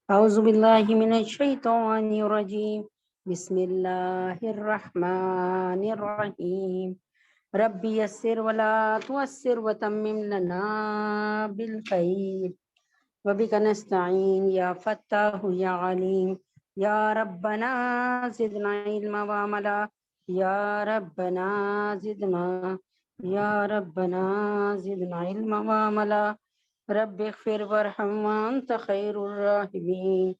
اعوذ باللہ من الشیطان الرجیم بسم اللہ الرحمن الرحیم رب یسر ولا تعسر وتمم لنا بالخیر وبک نستعین یا فتاح یا علیم یا ربنا زدنا علما وعملا یا ربنا زدنا یا ربنا زدنا علما وعملا رب اغفر وارحم وانت خیر الراحمین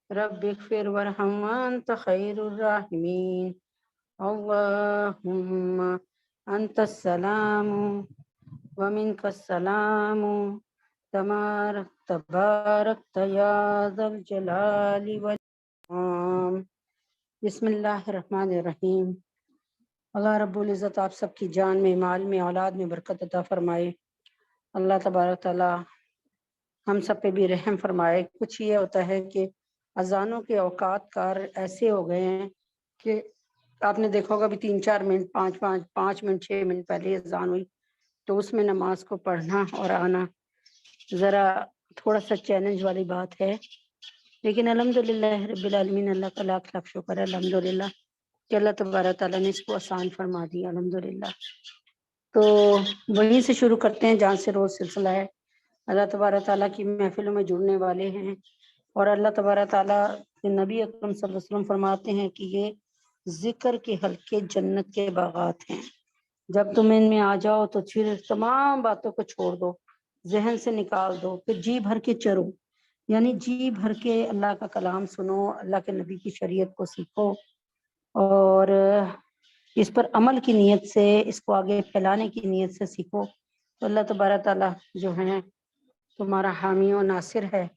رب اغفر وارحم وانت خیر الراحمین اللہم انت السلام ومنک السلام تبارکت یا ذا الجلال والاکرام۔ بسم اللہ الرحمن الرحیم۔ اللہ رب العزت آپ سب کی جان میں، مال میں، اولاد میں برکت عطا فرمائے۔ اللہ تبارک تعالیٰ ہم سب پہ بھی رحم فرمائے۔ کچھ یہ ہوتا ہے کہ اذانوں کے اوقات کار ایسے ہو گئے ہیں کہ آپ نے دیکھا ہوگا بھی 3-4 منٹ 5 منٹ 6 منٹ پہلے اذان ہوئی تو اس میں نماز کو پڑھنا اور آنا ذرا تھوڑا سا چیلنج والی بات ہے، لیکن الحمدللہ رب العالمین، اللہ کا لاکھ لاکھ شکر ہے الحمدللہ کہ اللہ تبارک تعالیٰ نے اس کو آسان فرما دیا الحمدللہ۔ تو وہیں سے شروع کرتے ہیں جہاں سے روز سلسلہ ہے۔ اللہ تبارک تعالیٰ کی محفلوں میں جڑنے والے ہیں، اور اللہ تبارک تعالیٰ کے نبی اکرم صلی اللہ علیہ وسلم فرماتے ہیں کہ یہ ذکر کے حلقے جنت کے باغات ہیں۔ جب تم ان میں آ جاؤ تو پھر تمام باتوں کو چھوڑ دو، ذہن سے نکال دو، پھر جی بھر کے چرو، یعنی جی بھر کے اللہ کا کلام سنو، اللہ کے نبی کی شریعت کو سیکھو، اور اس پر عمل کی نیت سے، اس کو آگے پھیلانے کی نیت سے سیکھو، تو اللہ تبارک تعالیٰ جو ہے تمہارا حامی و ناصر ہے۔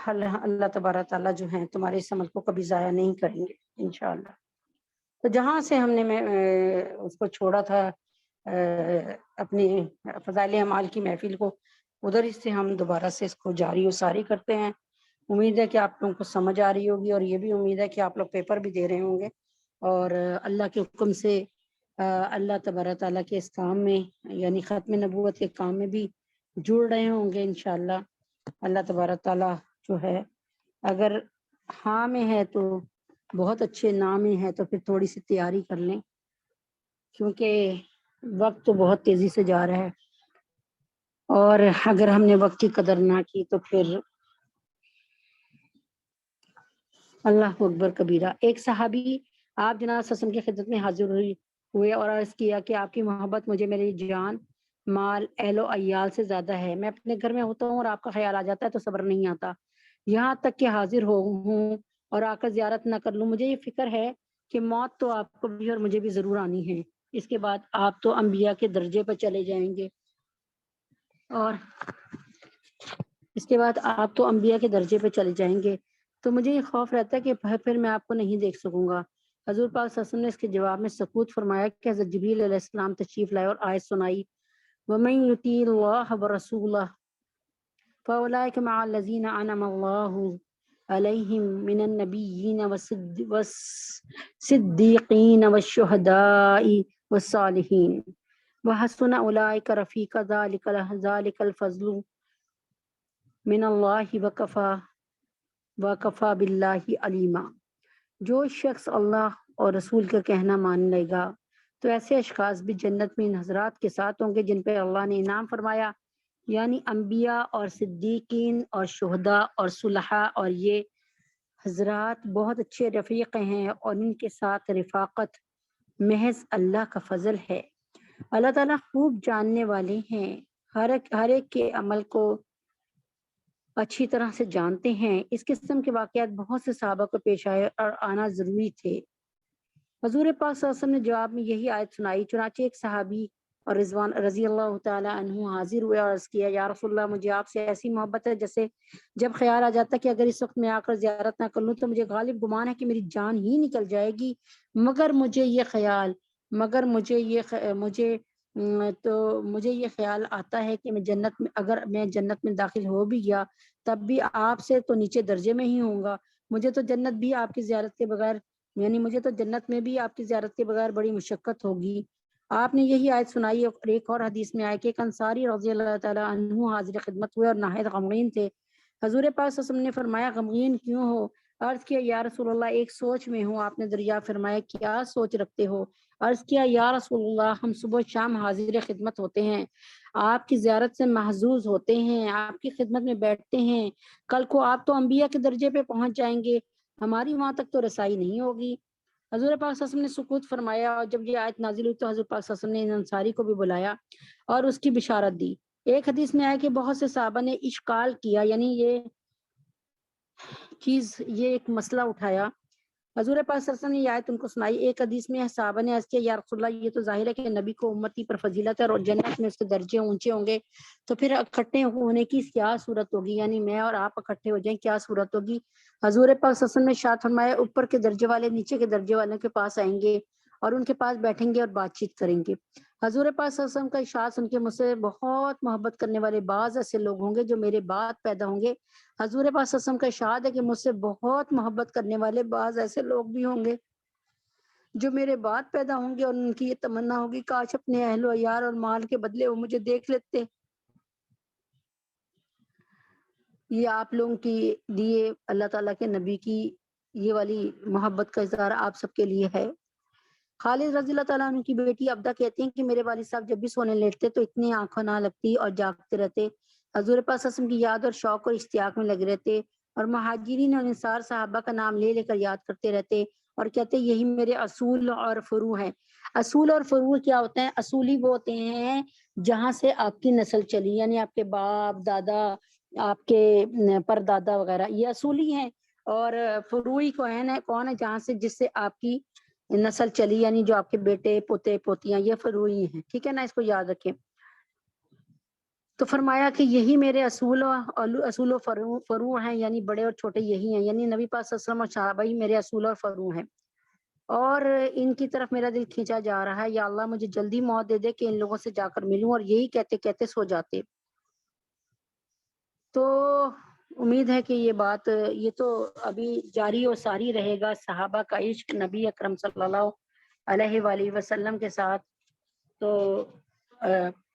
اللہ تبارک تعالیٰ جو ہے تمہارے اس عمل کو کبھی ضائع نہیں کریں گے انشاءاللہ۔ تو جہاں سے ہم نے اس کو چھوڑا تھا، اپنی فضائل اعمال کی محفل کو، ادھر ہی سے ہم دوبارہ سے اس کو جاری و ساری کرتے ہیں۔ امید ہے کہ آپ لوگوں کو سمجھ آ رہی ہوگی، اور یہ بھی امید ہے کہ آپ لوگ پیپر بھی دے رہے ہوں گے، اور اللہ کے حکم سے اللہ تبارک تعالیٰ کے اس کام میں، یعنی ختم نبوت کے کام میں بھی جڑ رہے ہوں گے انشاءاللہ۔ اللہ تبارک تعالیٰ جو ہے اگر ہاں میں ہے تو بہت اچھے، نہ میں ہے تو پھر تھوڑی سی تیاری کر لیں، کیونکہ وقت تو بہت تیزی سے جا رہا ہے، اور اگر ہم نے وقت کی قدر نہ کی تو پھر اللہ اکبر کبیرہ۔ ایک صحابی آپ جناب صلی اللہ علیہ وسلم کی خدمت میں حاضر ہوئے اور عرض کیا کہ آپ کی محبت مجھے میری جان، مال، اہل و عیال سے زیادہ ہے۔ میں اپنے گھر میں ہوتا ہوں اور آپ کا خیال آ جاتا ہے تو صبر نہیں آتا، یہاں تک کہ حاضر ہوں اور آ کر زیارت نہ کر لوں۔ مجھے یہ فکر ہے کہ موت تو آپ کو بھی اور مجھے بھی ضرور آنی ہے، اس کے بعد آپ تو انبیاء کے درجے پر چلے جائیں گے، اور اس کے بعد آپ تو انبیاء کے درجے پہ چلے جائیں گے، تو مجھے یہ خوف رہتا ہے کہ پھر میں آپ کو نہیں دیکھ سکوں گا۔ حضور پاک صلی اللہ علیہ وسلم نے اس کے جواب میں سکوت فرمایا کہ حضرت جبریل علیہ السلام تشریف لائے اور آیت سنائی، وَمَن يُطِیعِ اللَّهَ وَرَسُولَهُ فَأُولَٰئِکَ مَعَ الَّذِینَ أَنْعَمَ اللَّهُ عَلَیْہِم مِّنَ النَّبِیِّینَ وَالصِّدِّیقِینَ وَالشُّہَدَاءِ وَالصَّالِحِینَ وَحَسُنَ أُولَٰئِکَ رَفِیقًا ذَلِکَ الْفَضْلُ من اللہ وکفیٰ باللہ علیما۔ جو شخص اللہ اور رسول کا کہنا مان لے گا تو ایسے اشخاص بھی جنت میں ان حضرات کے ساتھ ہوں گے جن پہ اللہ نے انعام فرمایا، یعنی انبیاء اور صدیقین اور شہداء اور صلحاء، اور یہ حضرات بہت اچھے رفیق ہیں، اور ان کے ساتھ رفاقت محض اللہ کا فضل ہے۔ اللہ تعالیٰ خوب جاننے والے ہیں، ہر ایک کے عمل کو اچھی طرح سے جانتے ہیں۔ اس قسم کے واقعات بہت سے صحابہ کو پیش آئے اور آنا ضروری تھے۔ حضور پاک صلی اللہ علیہ وسلم نے جواب میں یہی آیت سنائی، چنانچہ ایک صحابی اور رضوان رضی اللہ تعالیٰ عنہ حاضر ہوئے اور عرض کیا، یا رسول اللہ، مجھے آپ سے ایسی محبت ہے جیسے جب خیال آ جاتا کہ اگر اس وقت میں آ کر زیارت نہ کر لوں تو مجھے غالب گمان ہے کہ میری جان ہی نکل جائے گی، مگر مجھے یہ خیال آتا ہے کہ اگر میں جنت میں داخل ہو بھی گیا تب بھی آپ سے تو نیچے درجے میں ہی ہوں گا، مجھے تو جنت بھی آپ کی زیارت کے بغیر، یعنی مجھے تو جنت میں بھی آپ کی زیارت کے بغیر بڑی مشقت ہوگی۔ آپ نے یہی آیت سنائی، اور ایک اور حدیث میں آئے کہ ایک انصاری رضی اللہ تعالیٰ عنہ حاضر خدمت ہوئے اور نہایت غمگین تھے۔ حضور پاک صلی اللہ علیہ وسلم نے فرمایا غمگین کیوں ہو؟ عرض کیا یا رسول اللہ ایک سوچ میں ہوں۔ آپ نے دریافت فرمایا کیا سوچ رکھتے ہو؟ عرض کیا یا رسول اللہ ہم صبح شام حاضر خدمت ہوتے ہیں، آپ کی زیارت سے محظوظ ہوتے ہیں، آپ کی خدمت میں بیٹھتے ہیں، کل کو آپ تو انبیاء کے درجے پہ پہنچ جائیں گے، ہماری وہاں تک تو رسائی نہیں ہوگی۔ حضور پاک صلی اللہ علیہ وسلم نے سکوت فرمایا، اور جب یہ آیت نازل ہوئی تو حضور پاک صلی اللہ علیہ وسلم نے ان انصاری کو بھی بلایا اور اس کی بشارت دی۔ ایک حدیث میں آیا کہ بہت سے صحابہ نے اشکال کیا، یعنی یہ ایک مسئلہ اٹھایا، حضور پاک صلی اللہ علیہ وسلم نے یہ آیت ان کو سنائی۔ ایک حدیث میں صحابہ نے عرض کیا یا رسول اللہ یہ تو ظاہر ہے کہ نبی کو امتی پر فضیلت ہے اور جنت میں اس کے درجے اونچے ہوں گے، تو پھر اکٹھے ہونے کی کیا صورت ہوگی، یعنی میں اور آپ اکٹھے ہو جائیں کیا صورت ہوگی؟ حضور پاک صلی اللہ علیہ وسلم نے ارشاد فرمایا اوپر کے درجے والے نیچے کے درجے والوں کے پاس آئیں گے اور ان کے پاس بیٹھیں گے اور بات چیت کریں گے۔ حضور پاک صلی اللہ علیہ وسلم کا ارشاد سن کے مجھ سے بہت محبت کرنے والے بعض ایسے لوگ ہوں گے جو میرے بعد پیدا ہوں گے۔ حضور پاک صلی اللہ علیہ وسلم کا ارشاد ہے کہ مجھ سے بہت محبت کرنے والے بعض ایسے لوگ بھی ہوں گے جو میرے بعد پیدا ہوں گے، اور ان کی یہ تمنا ہوگی کاش اپنے اہل و عیال اور مال کے بدلے وہ مجھے دیکھ لیتے۔ یہ آپ لوگوں کے لیے اللہ تعالیٰ کے نبی کی یہ والی محبت کا اظہار آپ سب کے لیے ہے۔ خالد رضی اللہ تعالیٰ عنہ کی بیٹی ابدا کہتی ہیں کہ میرے والد صاحب جب بھی سونے لیٹتے تو اتنی آنکھوں نہ لگتی اور جاگتے رہتے، حضور پاک صلی اللہ علیہ وسلم کی یاد اور شوق اور اشتیاق میں لگے رہتے، اور مہاجرین اور انصار صحابہ کا نام لے لے کر یاد کرتے رہتے اور کہتے یہی میرے اصول اور فروع ہیں۔ اصول اور فروع کیا ہوتے ہیں؟ اصولی وہ ہوتے ہیں جہاں سے آپ کی نسل چلی، یعنی آپ کے باپ دادا، آپ کے پردادا وغیرہ، یہ اصولی ہیں۔ اور فروعی کون ہے؟ جہاں سے جس سے آپ کی نسل چلی، یعنی جو آپ کے بیٹے پوتے پوتیاں، یہ فروعی ہیں، ٹھیک ہے نا، اس کو یاد رکھیں۔ تو فرمایا کہ یہی میرے اصول و فروع ہیں، یعنی بڑے اور چھوٹے یہی ہیں، یعنی نبی پاک صلی اللہ علیہ وسلم اور صحابہ ہی میرے اصول اور فروع ہیں، اور ان کی طرف میرا دل کھینچا جا رہا ہے، یا اللہ مجھے جلدی موت دے دے کہ ان لوگوں سے جا کر ملوں، اور یہی کہتے کہتے سو جاتے۔ تو امید ہے کہ یہ بات یہ تو ابھی جاری و ساری رہے گا، صحابہ کا عشق نبی اکرم صلی اللہ علیہ وآلہ وسلم کے ساتھ۔ تو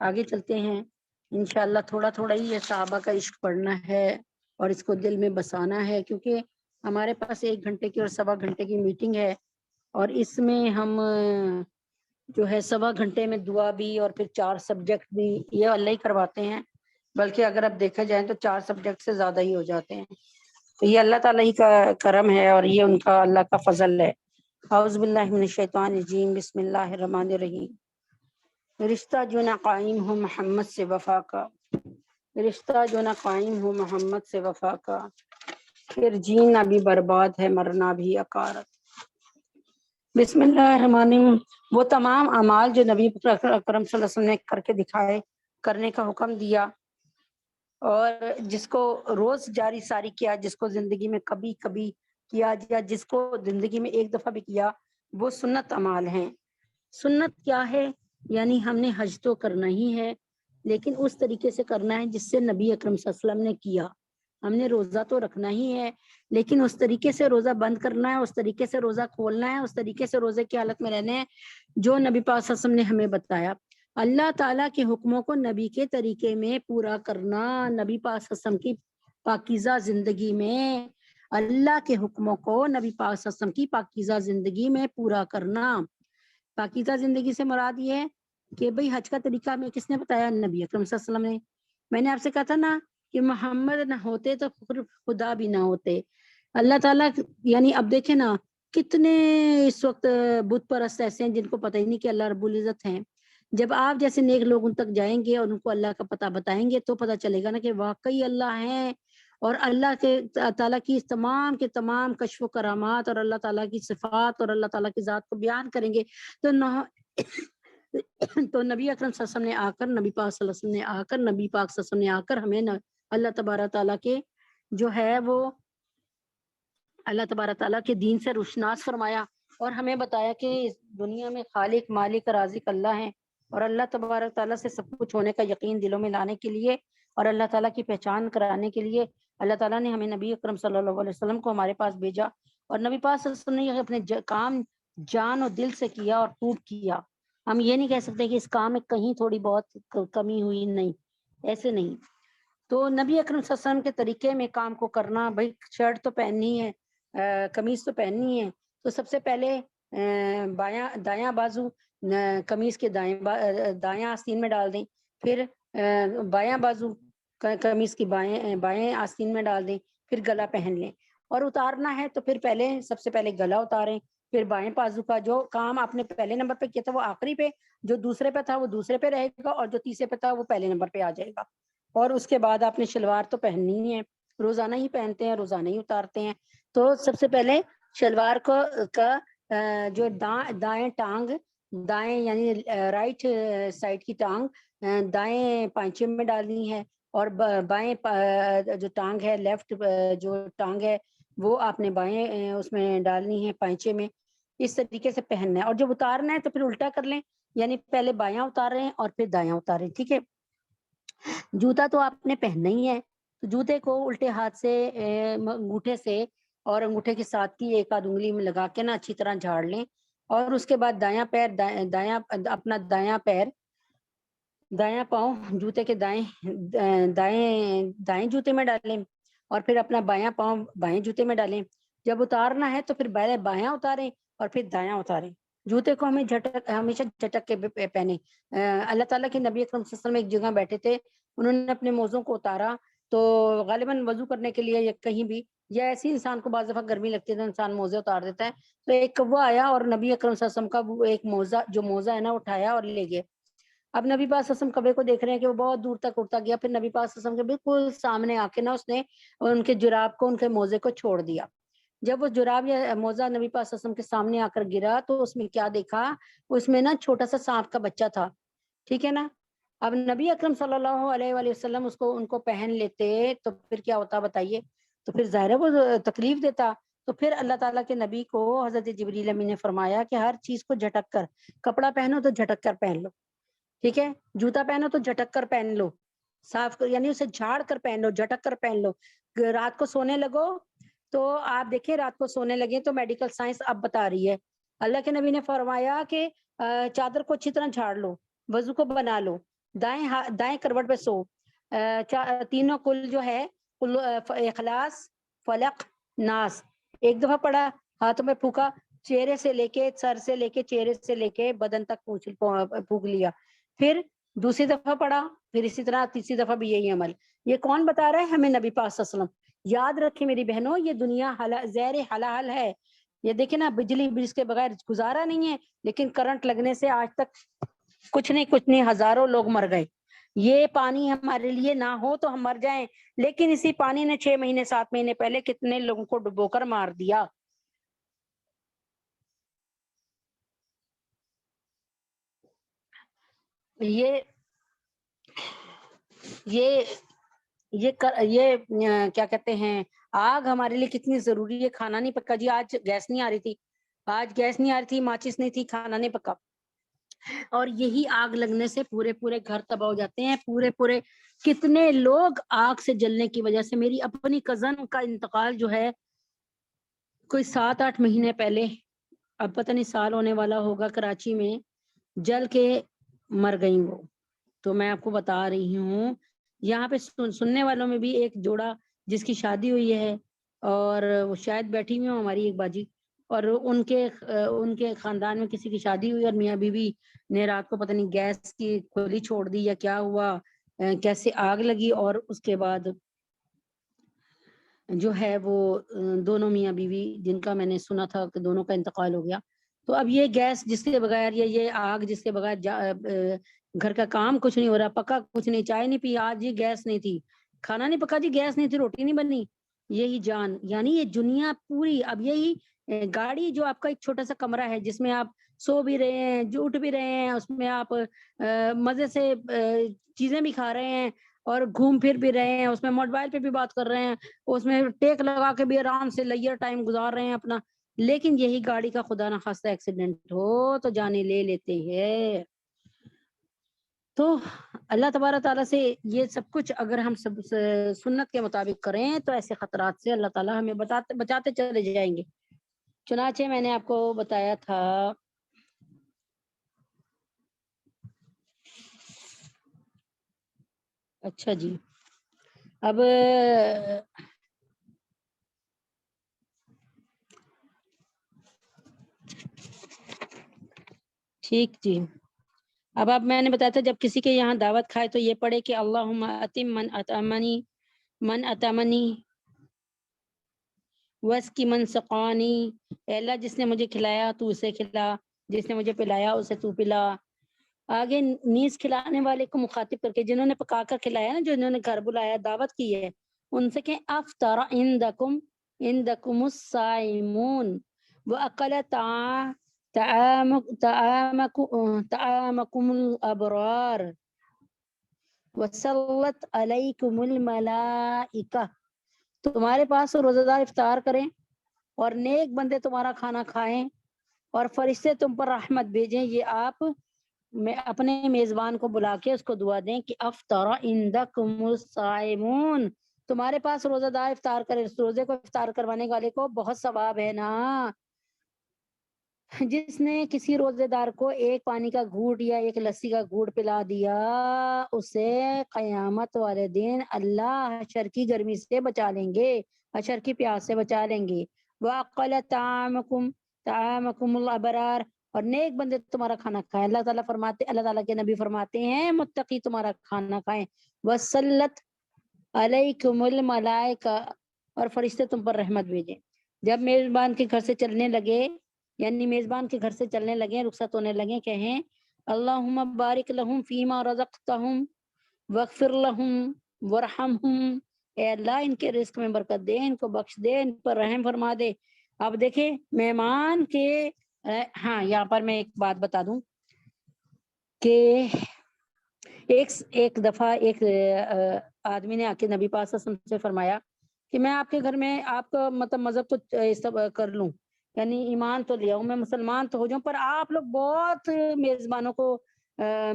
آگے چلتے ہیں انشاءاللہ، تھوڑا تھوڑا ہی یہ صحابہ کا عشق پڑھنا ہے اور اس کو دل میں بسانا ہے، کیونکہ ہمارے پاس 1 گھنٹے کی اور 1.25 گھنٹے کی میٹنگ ہے، اور اس میں ہم جو ہے 1.25 گھنٹے میں دعا بھی اور پھر 4 سبجیکٹ بھی یہ اللہ ہی کرواتے ہیں، بلکہ اگر اب دیکھا جائے تو 4 سبجیکٹ سے زیادہ ہی ہو جاتے ہیں، تو یہ اللہ تعالیٰ ہی کا کرم ہے اور یہ ان کا اللہ کا فضل ہے۔ اعوذ باللہ من الشیطان الرجیم، بسم اللہ الرحمن الرحیم۔ رشتہ جو نہ قائم ہو محمد سے وفا کا، رشتہ جو نہ قائم ہو محمد سے وفا کا، پھر جینا بھی برباد ہے مرنا بھی عقارت۔ بسم اللہ الرحمن الرحیم۔ وہ تمام اعمال جو نبی اکرم صلی اللہ علیہ وسلم نے کر کے دکھائے، کرنے کا حکم دیا، اور جس کو روز جاری ساری کیا، جس کو زندگی میں کبھی کبھی کیا، یا جس کو زندگی میں 1 دفعہ بھی کیا، وہ سنت اعمال ہیں۔ سنت کیا ہے؟ یعنی ہم نے حج تو کرنا ہی ہے، لیکن اس طریقے سے کرنا ہے جس سے نبی اکرم صلی اللہ علیہ وسلم نے کیا۔ ہم نے روزہ تو رکھنا ہی ہے، لیکن اس طریقے سے روزہ بند کرنا ہے، اس طریقے سے روزہ کھولنا ہے، اس طریقے سے روزے کی حالت میں رہنے ہیں جو نبی پاک صلی اللہ علیہ وسلم نے ہمیں بتایا۔ اللہ تعالیٰ کے حکموں کو نبی کے طریقے میں پورا کرنا، نبی پاک صلی اللہ علیہ وسلم کی پاکیزہ زندگی میں اللہ کے حکموں کو نبی پاک صلی اللہ علیہ وسلم کی پاکیزہ زندگی میں پورا کرنا۔ پاکیزہ زندگی سے مراد یہ ہے کہ بھئی حج کا طریقہ ہمیں کس نے بتایا؟ نبی اکرم صلی اللہ علیہ وسلم نے۔ میں نے آپ سے کہا تھا نا کہ محمد نہ ہوتے تو خدا بھی نہ ہوتے۔ اللہ تعالیٰ یعنی اب دیکھیں نا کتنے اس وقت بت پرست ایسے ہیں جن کو پتہ ہی نہیں کہ اللہ رب العزت ہیں۔ جب آپ جیسے نیک لوگ ان تک جائیں گے اور ان کو اللہ کا پتہ بتائیں گے تو پتہ چلے گا نا کہ واقعی اللہ ہیں، اور اللہ کے تعالیٰ کی تمام کے تمام کشف و کرامات اور اللہ تعالیٰ کی صفات اور اللہ تعالیٰ کی ذات کو بیان کریں گے تو تو نبی اکرم صلی اللہ علیہ وسلم نے آ کر، نبی پاک صلی اللہ علیہ وسلم نے آ کر، نبی پاک صلی اللہ علیہ وسلم نے آ کر ہمیں اللہ تبارک تعالیٰ کے جو ہے وہ اللہ تبارک تعالیٰ کے دین سے روشناس فرمایا، اور ہمیں بتایا کہ اس دنیا میں خالق مالک رازق اللہ ہیں، اور اللہ تبارک تعالیٰ سے سب کچھ ہونے کا یقین دلوں میں لانے کے لیے اور اللہ تعالیٰ کی پہچان کرانے کے لیے اللہ تعالیٰ نے ہمیں نبی اکرم صلی اللہ علیہ وسلم کو ہمارے پاس بھیجا، اور نبی پاک صلی اللہ علیہ وسلم نے اپنے کام جان اور دل سے کیا اور خوب کیا۔ ہم یہ نہیں کہہ سکتے کہ اس کام میں کہیں تھوڑی بہت کمی ہوئی، نہیں، ایسے نہیں۔ تو نبی اکرم صلی اللہ علیہ وسلم کے طریقے میں کام کو کرنا، بھائی شرٹ تو پہننی ہے، قمیص تو پہننی ہے، تو سب سے پہلے دایاں بازو قمیص کے دایاں آستین میں ڈال دیں، پھر بایاں بازو قمیص کی بائیں آستین میں ڈال دیں، پھر گلا پہن لیں، اور اتارنا ہے تو پھر پہلے سب سے پہلے گلا اتاریں، پھر بائیں بازو کا جو کام آپ نے پہلے نمبر پہ کیا تھا وہ آخری پہ، جو دوسرے پہ تھا وہ دوسرے پہ رہے گا، اور جو تیسرے پہ تھا وہ پہلے نمبر پہ آ جائے گا۔ اور اس کے بعد آپ نے شلوار تو پہننی ہی ہے، روزانہ ہی پہنتے ہیں، روزانہ ہی اتارتے ہیں، تو سب سے پہلے شلوار کا جو دائیں ٹانگ، دائیں یعنی رائٹ سائڈ کی ٹانگ دائیں پائنچے میں ڈالنی ہے، اور بائیں جو ٹانگ ہے، لیفٹ جو ٹانگ ہے وہ آپ نے بائیں اس میں ڈالنی ہے پائنچے میں، اس طریقے سے پہننا ہے۔ اور جب اتارنا ہے تو پھر الٹا کر لیں، یعنی پہلے بایاں اتاریں اور پھر دایاں اتاریں، ٹھیک ہے۔ جوتا تو آپ نے پہننا ہی ہے، تو جوتے کو الٹے ہاتھ سے انگوٹھے سے اور انگوٹھے کے ساتھ کی ایک آدھ انگلی میں لگا کے نا اچھی طرح جھاڑ لیں، اور اس کے بعد دایاں پیر اپنا دایاں پاؤں جوتے کے دائیں جوتے میں ڈالیں، اور پھر اپنا بایاں پاؤں بائیں جوتے میں ڈالیں۔ جب اتارنا ہے تو پھر بایاں اتاریں اور پھر دایاں اتاریں۔ جوتے کو ہمیشہ جھٹک کے پہنے۔ اللہ تعالیٰ کے نبی اکرم صلی اللہ علیہ وسلم ایک جگہ بیٹھے تھے، انہوں نے اپنے موزوں کو اتارا، تو غالباً وضو کرنے کے لیے یا کہیں بھی، یا ایسی انسان کو بعض دفعہ گرمی لگتی ہے تو انسان موزے اتار دیتا ہے، تو ایک کوا آیا اور نبی اکرم صلی اللہ علیہ وسلم کا وہ ایک موزہ ہے نا اٹھایا اور لے گئے۔ اب نبی پاک صلی اللہ علیہ وسلم کبے کو دیکھ رہے ہیں کہ وہ بہت دور تک اڑتا گیا، پھر نبی پاک صلی اللہ علیہ وسلم کے بالکل سامنے آ کے نا اس نے ان کے جراب کو، ان کے موزے کو چھوڑ دیا۔ جب وہ جراب یا موزہ نبی پاک صلی اللہ علیہ وسلم کے سامنے آ کر گرا تو اس میں کیا دیکھا، اس میں نا چھوٹا سا سانپ کا بچہ تھا، ٹھیک ہے نا۔ اب نبی اکرم صلی اللہ علیہ وآلہ وسلم ان کو پہن لیتے تو پھر کیا ہوتا بتائیے، تو پھر ظاہر ہے وہ تکلیف دیتا۔ تو پھر اللہ تعالیٰ کے نبی کو حضرت جبریل امین نے فرمایا کہ ہر چیز کو جھٹک کر، کپڑا پہنو تو جھٹک کر پہن لو، ٹھیک ہے، جوتا پہنو تو جھٹک کر پہن لو، صاف یعنی اسے جھاڑ کر پہن لو، جھٹک کر پہن لو۔ رات کو سونے لگو تو آپ دیکھیں، رات کو سونے لگے تو میڈیکل سائنس اب بتا رہی ہے، اللہ کے نبی نے فرمایا کہ چادر کو اچھی طرح جھاڑ لو، وضو کو بنا لو، دائیں کروٹ پہ سو، تینوں کل جو ہے اخلاص فلق ناس ایک دفعہ پڑھا، ہاتھوں میں پھونکا، چہرے سے لے کے سر سے لے کے چہرے سے لے کے بدن تک پھونک لیا، پھر دوسری دفعہ پڑھا، پھر اسی طرح تیسری دفعہ بھی یہی عمل۔ یہ کون بتا رہا ہے ہمیں؟ نبی پاک صلی اللہ علیہ وسلم۔ یاد رکھیں میری بہنوں، یہ دنیا زہر حلال ہے، یہ دیکھیں نا، بجلی کے بغیر گزارا نہیں ہے، لیکن کرنٹ لگنے سے آج تک کچھ نہیں ہزاروں لوگ مر گئے۔ یہ پانی ہمارے لیے نہ ہو تو ہم مر جائیں، لیکن اسی پانی نے 6 مہینے 7 مہینے پہلے کتنے لوگوں کو ڈبو کر مار دیا۔ یہ کیا کہتے ہیں، آگ ہمارے لیے کتنی ضروری ہے۔ کھانا نہیں پکا جی، آج گیس نہیں آ رہی تھی، ماچس نہیں تھی، کھانا نہیں پکا، اور یہی آگ لگنے سے پورے گھر تباہ ہو جاتے ہیں، پورے کتنے لوگ آگ سے جلنے کی وجہ سے۔ میری اپنی کزن کا انتقال جو ہے کوئی 7-8 مہینے پہلے، اب پتہ نہیں سال ہونے والا ہوگا، کراچی میں جل کے مر گئی وہ۔ تو میں آپ کو بتا رہی ہوں، یہاں پہ سننے والوں میں بھی ایک جوڑا جس کی شادی ہوئی ہے، اور وہ شاید بیٹھی ہوئی ہوں، ہماری ایک باجی، اور ان کے خاندان میں کسی کی شادی ہوئی، اور میاں بیوی نے رات کو پتہ نہیں گیس کی کھلی چھوڑ دی یا کیا ہوا، کیسے آگ لگی، اور اس کے بعد جو ہے وہ دونوں میاں بیوی جن کا میں نے سنا تھا کہ دونوں کا انتقال ہو گیا۔ تو اب یہ گیس جس کے بغیر، یہ آگ جس کے بغیر گھر کا کام کچھ نہیں ہو رہا، پکا کچھ نہیں، چائے نہیں پی، آج یہ گیس نہیں تھی، کھانا نہیں پکا جی، گیس نہیں تھی، روٹی نہیں بنی، یہی جان، یعنی یہ دنیا پوری۔ اب یہی گاڑی جو آپ کا ایک چھوٹا سا کمرہ ہے جس میں آپ سو بھی رہے ہیں، اٹھ بھی رہے ہیں، اس میں آپ مزے سے چیزیں بھی کھا رہے ہیں اور گھوم پھر بھی رہے ہیں، اس میں موبائل پہ بھی بات کر رہے ہیں، اس میں ٹیک لگا کے بھی آرام سے لیئر ٹائم گزار رہے ہیں اپنا، لیکن یہی گاڑی کا خدا نہ خواستہ ایکسیڈنٹ ہو تو جانے لے لیتے ہیں۔ تو اللہ تبارک تعالیٰ سے یہ سب کچھ اگر ہم سب سنت کے مطابق کریں تو ایسے خطرات سے اللہ تعالیٰ ہمیں بچاتے چلے جائیں گے۔ چنانچہ میں نے آپ کو بتایا تھا اچھا جی، اب ٹھیک جی، اب میں نے بتایا تھا جب کسی کے یہاں دعوت کھائے تو یہ پڑھے کہ اللہم اتم من اتمنی وس کی من سقانی، اے اللہ جس نے مجھے کھلایا تو اسے کھلا، جس نے مجھے پلایا اسے تو پلا۔ آگے نیز کھلانے والے کو مخاطب کر کے، جنہوں نے پکا کر کھلایا نا، جو انہوں نے گھر بلایا دعوت کی ہے، ان سے کہ افطر عندکم الصائمون واکل طعامکم الابرار وصلت علیکم الملائکہ، تمہارے پاس روزہ دار افطار کریں اور نیک بندے تمہارا کھانا کھائیں اور فرشتے تم پر رحمت بھیجیں۔ یہ آپ میں اپنے میزبان کو بلا کے اس کو دعا دیں کہ افطر عندکم الصائمون، تمہارے پاس روزہ دار افطار کرے، روزے کو افطار کروانے والے کو بہت ثواب ہے نا۔ جس نے کسی روزے دار کو ایک پانی کا گھونٹ یا ایک لسی کا گھونٹ پلا دیا، اسے قیامت والے دن اللہ حشر کی گرمی سے بچا لیں گے، حشر کی پیاس سے بچا لیں گے۔ وَأَقَلَ طَعَامَكُمُ الْأَبْرَارَ، اور نیک بندے تمہارا کھانا کھائیں۔ اللہ تعالیٰ کے نبی فرماتے ہیں متقی تمہارا کھانا کھائیں۔ وَصَلَّتْ عَلَيْكُمُ الْمَلَائِكَةُ، اور فرشتے تم پر رحمت بھیجیں۔ جب میزبان کے گھر سے چلنے لگے، یعنی میزبان کے گھر سے چلنے لگے، رخصت ہونے لگے، کہیں اللہم بارک لہم فیما رزقتہم واغفر لہم وارحمہم، اے اللہ ان کے رزق میں برکت دے، ان کو بخش دے، ان پر رحم فرما دے۔ اب دیکھیں مہمان کے ہاں یہاں پر میں ایک بات بتا دوں کہ ایک دفعہ ایک آدمی نے آ کے نبی پاک صلی اللہ علیہ وسلم سے فرمایا کہ میں آپ کے گھر میں آپ کا مطلب مذہب تو کر لوں، یعنی ایمان تو لیا ہوں، میں مسلمان تو ہو جاؤں، پر آپ لوگ بہت میزبانوں کو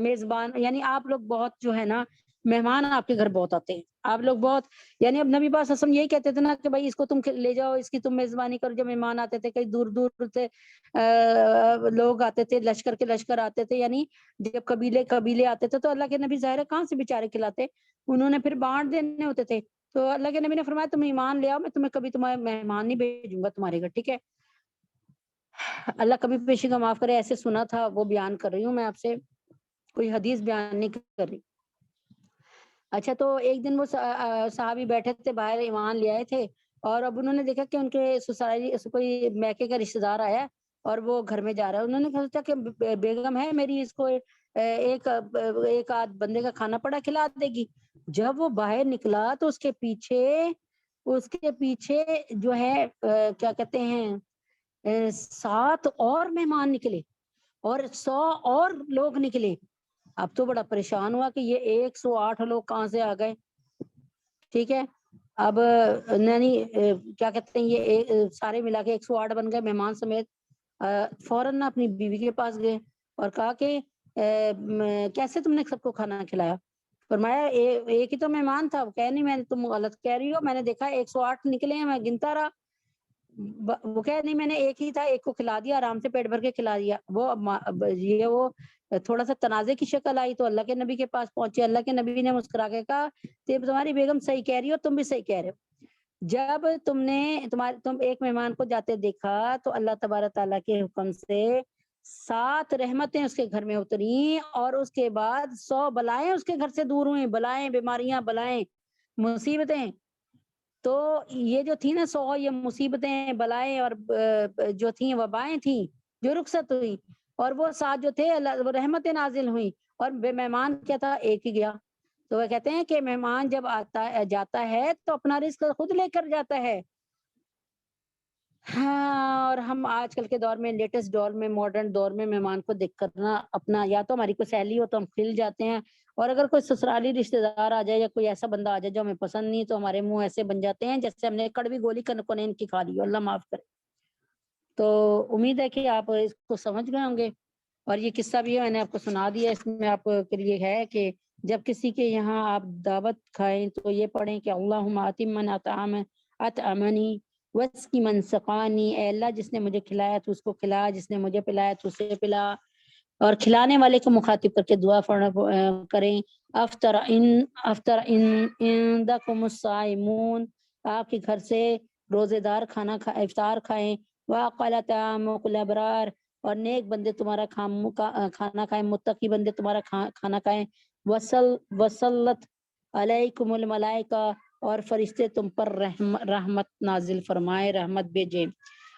میزبان یعنی آپ لوگ بہت جو ہے نا مہمان آپ کے گھر بہت آتے ہیں، آپ لوگ بہت، یعنی اب نبی پاک صلی اللہ علیہ وسلم یہی کہتے تھے نا کہ بھائی اس کو تم لے جاؤ، اس کی تم میزبانی کرو۔ جب مہمان آتے تھے کئی دور دور سے لوگ آتے تھے، لشکر کے لشکر آتے تھے، یعنی جب قبیلے آتے تھے تو اللہ کے نبی ظاہر ہے کہاں سے بیچارے کھلاتے، انہوں نے پھر بانٹ دینے ہوتے تھے۔ تو اللہ کے نبی نے فرمایا تم ایمان لے آؤ، میں تمہیں کبھی تمہارے مہمان نہیں بھیجوں گا تمہارے گھر، ٹھیک ہے؟ اللہ کبھی پیشی کا معاف کرے، ایسے سنا تھا وہ بیان کر رہی ہوں میں آپ سے، کوئی حدیث بیان نہیں کر رہی۔ اچھا، تو ایک دن وہ صحابی بیٹھے تھے باہر، ایمان لے آئے تھے، اور اب انہوں نے دیکھا کہ ان کے سسرالی کوئی میکے کا رشتہ دار آیا اور وہ گھر میں جا رہا ہے۔ انہوں نے سوچا کہ بیگم ہے میری، اس کو ایک آدھ بندے کا کھانا پڑا کھلا دے گی۔ جب وہ باہر نکلا تو اس کے پیچھے جو ہے کیا کہتے ہیں 7 اور مہمان نکلے اور 100 اور لوگ نکلے۔ اب تو بڑا پریشان ہوا کہ یہ 108 لوگ کہاں سے آ گئے، ٹھیک ہے؟ اب نہیں کیا کہتے ہیں یہ سارے ملا کے 108 بن گئے مہمان سمیت۔ فوراً اپنی بیوی کے پاس گئے اور کہا کہ کیسے تم نے سب کو کھانا کھلایا؟ فرمایا ایک ہی تو مہمان تھا۔ وہ کہہ نہیں، میں نے تم غلط کہہ رہی ہو، میں نے دیکھا 108 نکلے ہیں، میں گنتا رہا۔ وہ کہہ نہیں، میں نے ایک ہی تھا، ایک کو کھلا دیا، آرام سے پیٹ بھر کے کھلا دیا۔ وہ تھوڑا سا تنازع کی شکل آئی تو اللہ کے نبی کے پاس پہنچے۔ اللہ کے نبی نے مسکرا کے کہا کہ تمہاری بیگم صحیح کہہ رہی ہو، تم بھی صحیح کہہ رہے ہو۔ جب تم ایک مہمان کو جاتے دیکھا تو اللہ تبارک تعالیٰ کے حکم سے 7 رحمتیں اس کے گھر میں اتری، اور اس کے بعد 100 بلائیں اس کے گھر سے دور ہوئیں، بلائیں، بیماریاں، بلائیں، مصیبتیں۔ تو یہ جو تھی نا 100 یہ مصیبتیں، بلائیں اور جو تھیں وبائیں تھیں جو رخصت ہوئی، اور وہ 7 جو تھے وہ رحمتیں نازل ہوئیں، اور بے مہمان کیا تھا، ایک ہی گیا۔ تو وہ کہتے ہیں کہ مہمان جب جاتا ہے تو اپنا رزق خود لے کر جاتا ہے۔ ہاں، اور ہم آج کل کے دور میں، لیٹسٹ دور میں، ماڈرن دور میں مہمان کو دیکھ کرنا اپنا، یا تو ہماری کوئی سہیلی ہو تو ہم کھل جاتے ہیں، اور اگر کوئی سسرالی رشتہ دار آ جائے یا کوئی ایسا بندہ آ جائے جو ہمیں پسند نہیں تو ہمارے منہ ایسے بن جاتے ہیں جیسے ہم نے کڑوی گولی کنین کی کھا لی، اللہ معاف کرے۔ تو امید ہے کہ آپ اس کو سمجھ گئے ہوں گے، اور یہ قصہ بھی ہے میں نے آپ کو سنا دیا۔ اس میں آپ کے لیے ہے کہ جب کسی کے یہاں آپ دعوت کھائیں تو یہ پڑھیں کہ اللہم آتم من اطعمنی واسقی من سقانی، اے اللہ جس نے مجھے کھلایا تو اس کو کھلا، جس نے مجھے پلایا تو اسے پلا۔ اور کھلانے والے کو مخاطب کر کے دعا کریں افطر عندکم الصائمون، آپ کے گھر سے روزے دار افطار کھائیں، وَأَقَلَ طَعَامُكُمُ الْأَبْرَارَ، اور نیک بندے تمہارا کھانا کھائیں، متقی بندے تمہارا کھانا کھائیں، وَصَلَّتْ عَلَيْكُمُ الْمَلَائِکَةُ، اور فرشتے تم پر رحمت نازل فرمائے، رحمت بھیجیں۔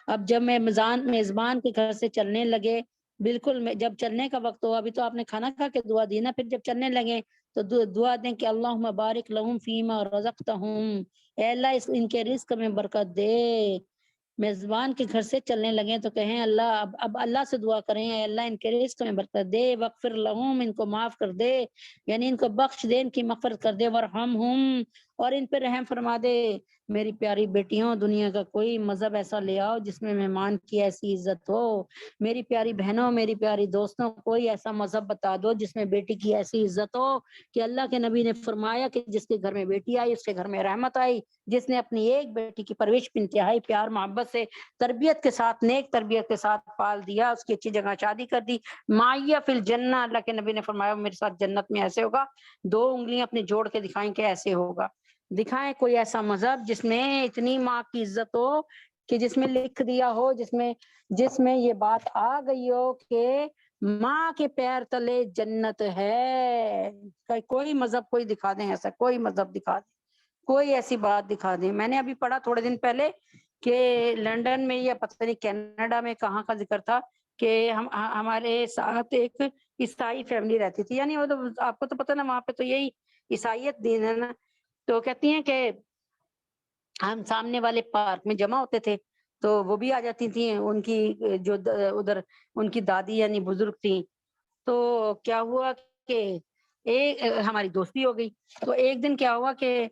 اب جب میزبان کے گھر سے چلنے لگے، بالکل جب چلنے کا وقت ہوا، ابھی تو آپ نے کھانا کھا کے دعا دی نا، پھر جب چلنے لگے تو دعا دیں کہ اللہم بارک لہم فیما رزقتہم، اے اللہ ان کے رزق میں برکت دے۔ میزبان کے گھر سے چلنے لگے تو کہیں اللہ، اب اللہ سے دعا کریں، اے اللہ ان کے رزق میں برکت دے، وغفر لہم، ان کو معاف کر دے، یعنی ان کو بخش دے، ان کی مغفرت کر دے، ورحمہم، اور ان پہ رحم فرما دے۔ میری پیاری بیٹیوں، دنیا کا کوئی مذہب ایسا لے آؤ جس میں مہمان کی ایسی عزت ہو۔ میری پیاری بہنوں، میری پیاری دوستوں، کوئی ایسا مذہب بتا دو جس میں بیٹی کی ایسی عزت ہو کہ اللہ کے نبی نے فرمایا کہ جس کے گھر میں بیٹی آئی اس کے گھر میں رحمت آئی، جس نے اپنی ایک بیٹی کی پرورش انتہائی پیار محبت سے، تربیت کے ساتھ، نیک تربیت کے ساتھ پال دیا، اس کی اچھی جگہ شادی کر دی، مائیہ فی الجنہ، اللہ کے نبی نے فرمایا میرے ساتھ جنت میں ایسے ہوگا، 2 انگلیاں اپنے جوڑ کے دکھائیں کہ ایسے ہوگا۔ دکھائیں کوئی ایسا مذہب جس میں اتنی ماں کی عزت ہو، کہ جس میں لکھ دیا ہو، جس میں یہ بات آ گئی ہو کہ ماں کے پیر تلے جنت ہے۔ کوئی مذہب کوئی دکھا دیں ایسا، کوئی مذہب دکھا دیں، کوئی ایسی بات دکھا دیں۔ میں نے ابھی پڑھا تھوڑے دن پہلے کہ لندن میں یا پتہ نہیں کینیڈا میں کہاں کا ذکر تھا کہ ہمارے ساتھ ایک عیسائی فیملی رہتی تھی، یعنی وہ تو آپ کو تو پتہ نا، وہاں پہ تو یہی عیسائیت دین ہے نا، تو کہتی ہیں کہ ہم سامنے والے پارک میں جمع ہوتے تھے تو وہ بھی آ جاتی تھیں، ان کی جو ادھر ان کی دادی یعنی بزرگ تھیں، تو کیا ہوا کہ ایک ہماری دوستی ہو گئی، تو ایک دن کیا ہوا کہ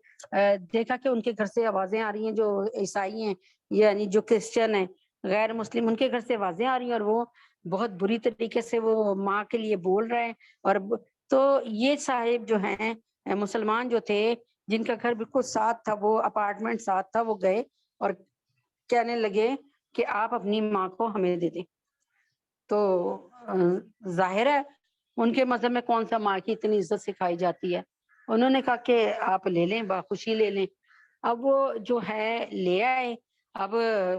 دیکھا کہ ان کے گھر سے آوازیں آ رہی ہیں، جو عیسائی ہیں یعنی جو کرسچن ہیں، غیر مسلم، ان کے گھر سے آوازیں آ رہی ہیں، اور وہ بہت بری طریقے سے وہ ماں کے لیے بول رہے ہیں، اور تو یہ صاحب جو ہیں مسلمان جو تھے، جن کا گھر بالکل ساتھ تھا، وہ اپارٹمنٹ ساتھ تھا، وہ گئے اور کہنے لگے کہ آپ اپنی ماں کو ہمیں دے دیں۔ تو ظاہر ہے ان کے مذہب میں کون سا ماں کی اتنی عزت سکھائی جاتی ہے، انہوں نے کہا کہ آپ لے لیں، باخوشی لے لیں۔ اب وہ جو ہے لے آئے، اب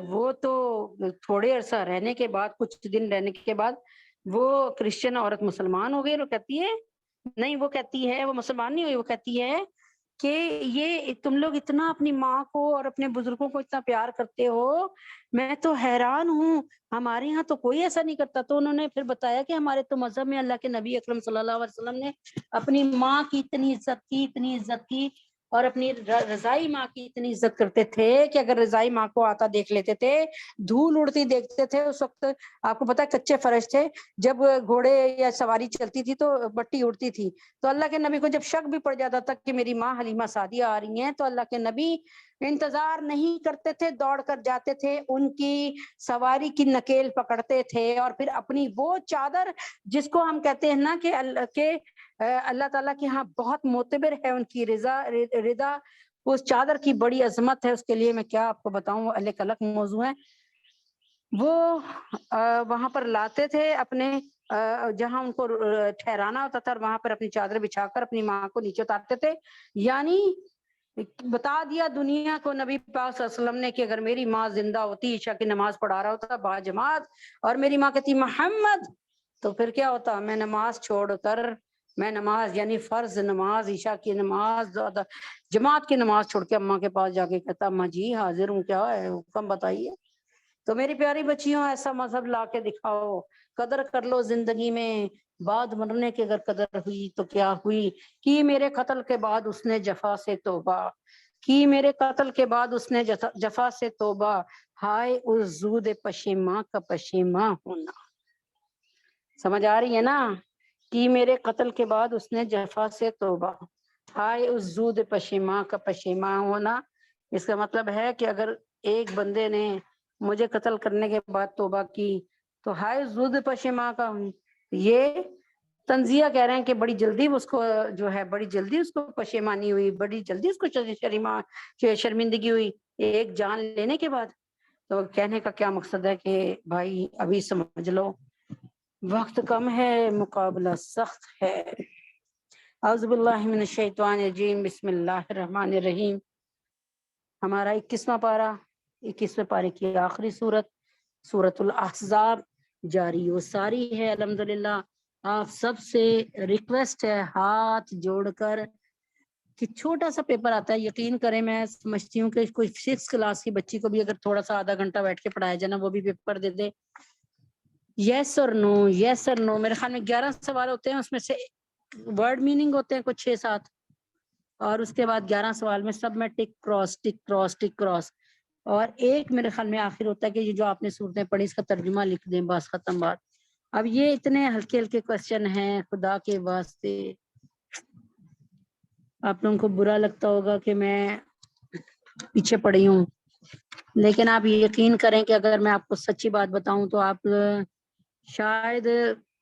وہ تو تھوڑے عرصہ رہنے کے بعد، کچھ دن رہنے کے بعد وہ کرسچن عورت مسلمان ہو گئی، اور وہ کہتی ہے نہیں، وہ کہتی ہے وہ مسلمان نہیں ہوئی، وہ کہتی ہے کہ یہ تم لوگ اتنا اپنی ماں کو اور اپنے بزرگوں کو اتنا پیار کرتے ہو، میں تو حیران ہوں، ہمارے یہاں تو کوئی ایسا نہیں کرتا۔ تو انہوں نے پھر بتایا کہ ہمارے تو مذہب میں اللہ کے نبی اکرم صلی اللہ علیہ وسلم نے اپنی ماں کی اتنی عزت کی، اتنی عزت کی، اور اپنی رضائی ماں کی اتنی عزت کرتے تھے کہ اگر رضائی ماں کو آتا دیکھ لیتے تھے، دھول اڑتی دیکھتے تھے، اس وقت آپ کو پتا کچے فرش تھے، جب گھوڑے یا سواری چلتی تھی تو بٹی اڑتی تھی، تو اللہ کے نبی کو جب شک بھی پڑ جاتا تھا کہ میری ماں حلیمہ سعدیہ آ رہی ہیں، تو اللہ کے نبی انتظار نہیں کرتے تھے، دوڑ کر جاتے تھے، ان کی سواری کی نکیل پکڑتے تھے، اور پھر اپنی وہ چادر جس کو ہم کہتے ہیں نا کہ اللہ تعالیٰ کے ہاں بہت معتبر ہے ان کی رضا، اس چادر کی بڑی عظمت ہے، اس کے لیے میں کیا آپ کو بتاؤں، وہ الگ الگ موضوع ہے۔ وہ وہاں پر لاتے تھے اپنے جہاں ان کو ٹھہرانا ہوتا تھا، اور وہاں پر اپنی چادر بچھا کر اپنی ماں کو نیچے اتارتے تھے، یعنی بتا دیا دنیا کو نبی پاک صلی اللہ علیہ وسلم نے کہ اگر میری ماں زندہ ہوتی، عشاء کی نماز پڑھا رہا ہوتا با جماعت، اور میری ماں کہتی محمد، تو پھر کیا ہوتا، میں نماز چھوڑ کر، میں نماز یعنی فرض نماز، عشاء کی نماز، جماعت کی نماز چھوڑ کے اماں کے پاس جا کے کہتا اماں جی حاضر ہوں، کیا ہے حکم بتائیے۔ تو میری پیاری بچیوں، ایسا مذہب لا کے دکھاؤ، قدر کر لو زندگی میں، بعد مرنے کی اگر قدر ہوئی تو کیا ہوئی، کی میرے قتل کے بعد اس نے جفا سے توبہ کی، میرے قتل کے بعد اس نے جفا سے توبہ، ہائے اس زود پشیماں کا پشیماں ہونا۔ سمجھ آ رہی ہے نا، کی میرے قتل کے بعد اس نے جفا سے توبہ، ہائے اس زود پشیماں کا پشیماں ہونا۔ اس کا مطلب ہے کہ اگر ایک بندے نے مجھے قتل کرنے کے بعد توبہ کی تو ہائے زود پشیماں کا، یہ تنزیہ کہہ رہے ہیں کہ بڑی جلدی اس کو جو ہے، بڑی جلدی اس کو پشیمانی ہوئی، بڑی جلدی اس کو شرمندگی ہوئی ایک جان لینے کے بعد۔ تو کہنے کا کیا مقصد ہے کہ بھائی ابھی سمجھ لو، وقت کم ہے، مقابلہ سخت ہے، اعوذ باللہ من الشیطان الرجیم، بسم اللہ الرحمن الرحیم۔ ہمارا 21واں پارہ، 21ویں پارے کی آخری صورت سورۃ الاحزاب جاری و ساری ہے۔ الحمدللہ آپ سب سے ریکویسٹ ہے ہاتھ جوڑ کر کہ چھوٹا سا پیپر آتا ہے، یقین کریں میں سمجھتی ہوں کہ کوئی 6 کلاس کی بچی کو بھی اگر تھوڑا سا آدھا گھنٹہ بیٹھ کے پڑھایا جائے نا، وہ بھی پیپر دے دے یس اور نو یس اور نو۔ میرے خیال میں 11 سوال ہوتے ہیں، اس میں سے ورڈ میننگ ہوتے ہیں کچھ 6-7، اور اس کے بعد 11 سوال میں سب میں ٹک کراس ٹک کراس ٹک کراس، اور ایک میرے خیال میں آخر ہوتا ہے کہ یہ جو آپ نے صورتیں پڑھی اس کا ترجمہ لکھ دیں، بس ختم بات۔ اب یہ اتنے ہلکے ہلکے کوشچن ہیں، خدا کے واسطے آپ لوگوں کو برا لگتا ہوگا کہ میں پیچھے پڑی ہوں، لیکن آپ یقین کریں کہ اگر میں آپ کو سچی بات بتاؤں تو آپ شاید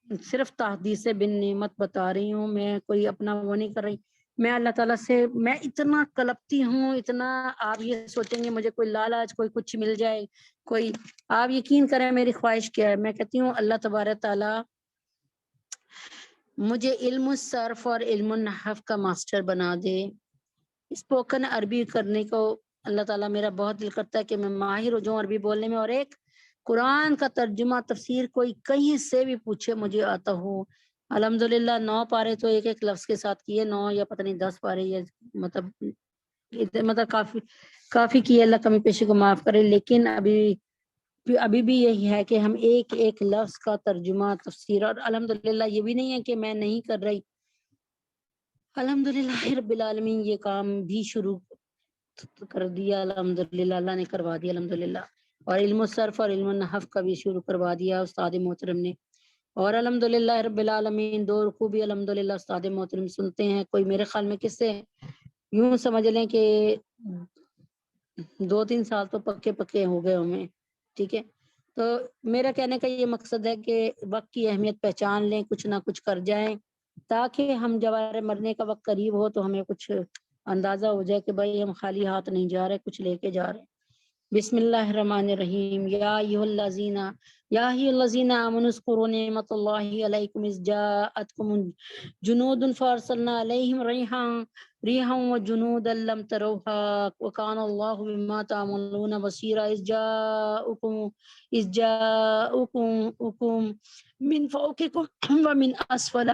صرف تحدیث بن نعمت بتا رہی ہوں، میں کوئی اپنا وہ نہیں کر رہی۔ میں اللہ تعالیٰ سے میں اتنا کلپتی ہوں، اتنا، آپ یہ سوچیں گے مجھے کوئی لالچ، کوئی کچھ مل جائے، کوئی، آپ یقین کریں میری خواہش کیا ہے، میں کہتی ہوں اللہ تبارک تعالیٰ مجھے علم الصرف اور علم النحو کا ماسٹر بنا دے۔ اسپوکن عربی کرنے کو اللہ تعالیٰ میرا بہت دل کرتا ہے کہ میں ماہر ہو جاؤں عربی بولنے میں، اور ایک قرآن کا ترجمہ تفسیر کوئی کہیں سے بھی پوچھے مجھے آتا ہو۔ الحمدللہ 9 پارے تو ایک ایک لفظ کے ساتھ کیے، 9 یا پتہ نہیں 10 پارے، یا مطلب کافی کیے، اللہ کمی پیشی کو معاف کرے، لیکن ابھی بھی یہی ہے کہ ہم ایک ایک لفظ کا ترجمہ تفسیر، اور الحمدللہ یہ بھی نہیں ہے کہ میں نہیں کر رہی، الحمدللہ رب العالمین یہ کام بھی شروع کر دیا، الحمدللہ اللہ نے کروا دیا الحمدللہ، اور علم الصرف اور علم النحو کا بھی شروع کروا دیا استاد محترم نے، اور الحمدللہ رب العالمین 2 رکوع بھی الحمدللہ استاد محترم سنتے ہیں۔ کوئی میرے خیال میں کس سے یوں سمجھ لیں کہ 2-3 سال تو پکے ہو گئے ہمیں، ٹھیک ہے۔ تو میرا کہنے کا یہ مقصد ہے کہ وقت کی اہمیت پہچان لیں، کچھ نہ کچھ کر جائیں، تاکہ ہم جب ہمارے مرنے کا وقت قریب ہو تو ہمیں کچھ اندازہ ہو جائے کہ بھائی ہم خالی ہاتھ نہیں جا رہے، کچھ لے کے جا رہے ہیں۔ بسم اللہ الرحمن الرحیم۔ یا ایھا الذین آمنوا اذکروا نعمت اللہ علیکم اذ جاءتکم جنود فارسلنا علیہم ریحا وجنودا لم تروها وکان اللہ بما تعملون بصیرا اذ جاءوکم من فوقکم ومن اسفل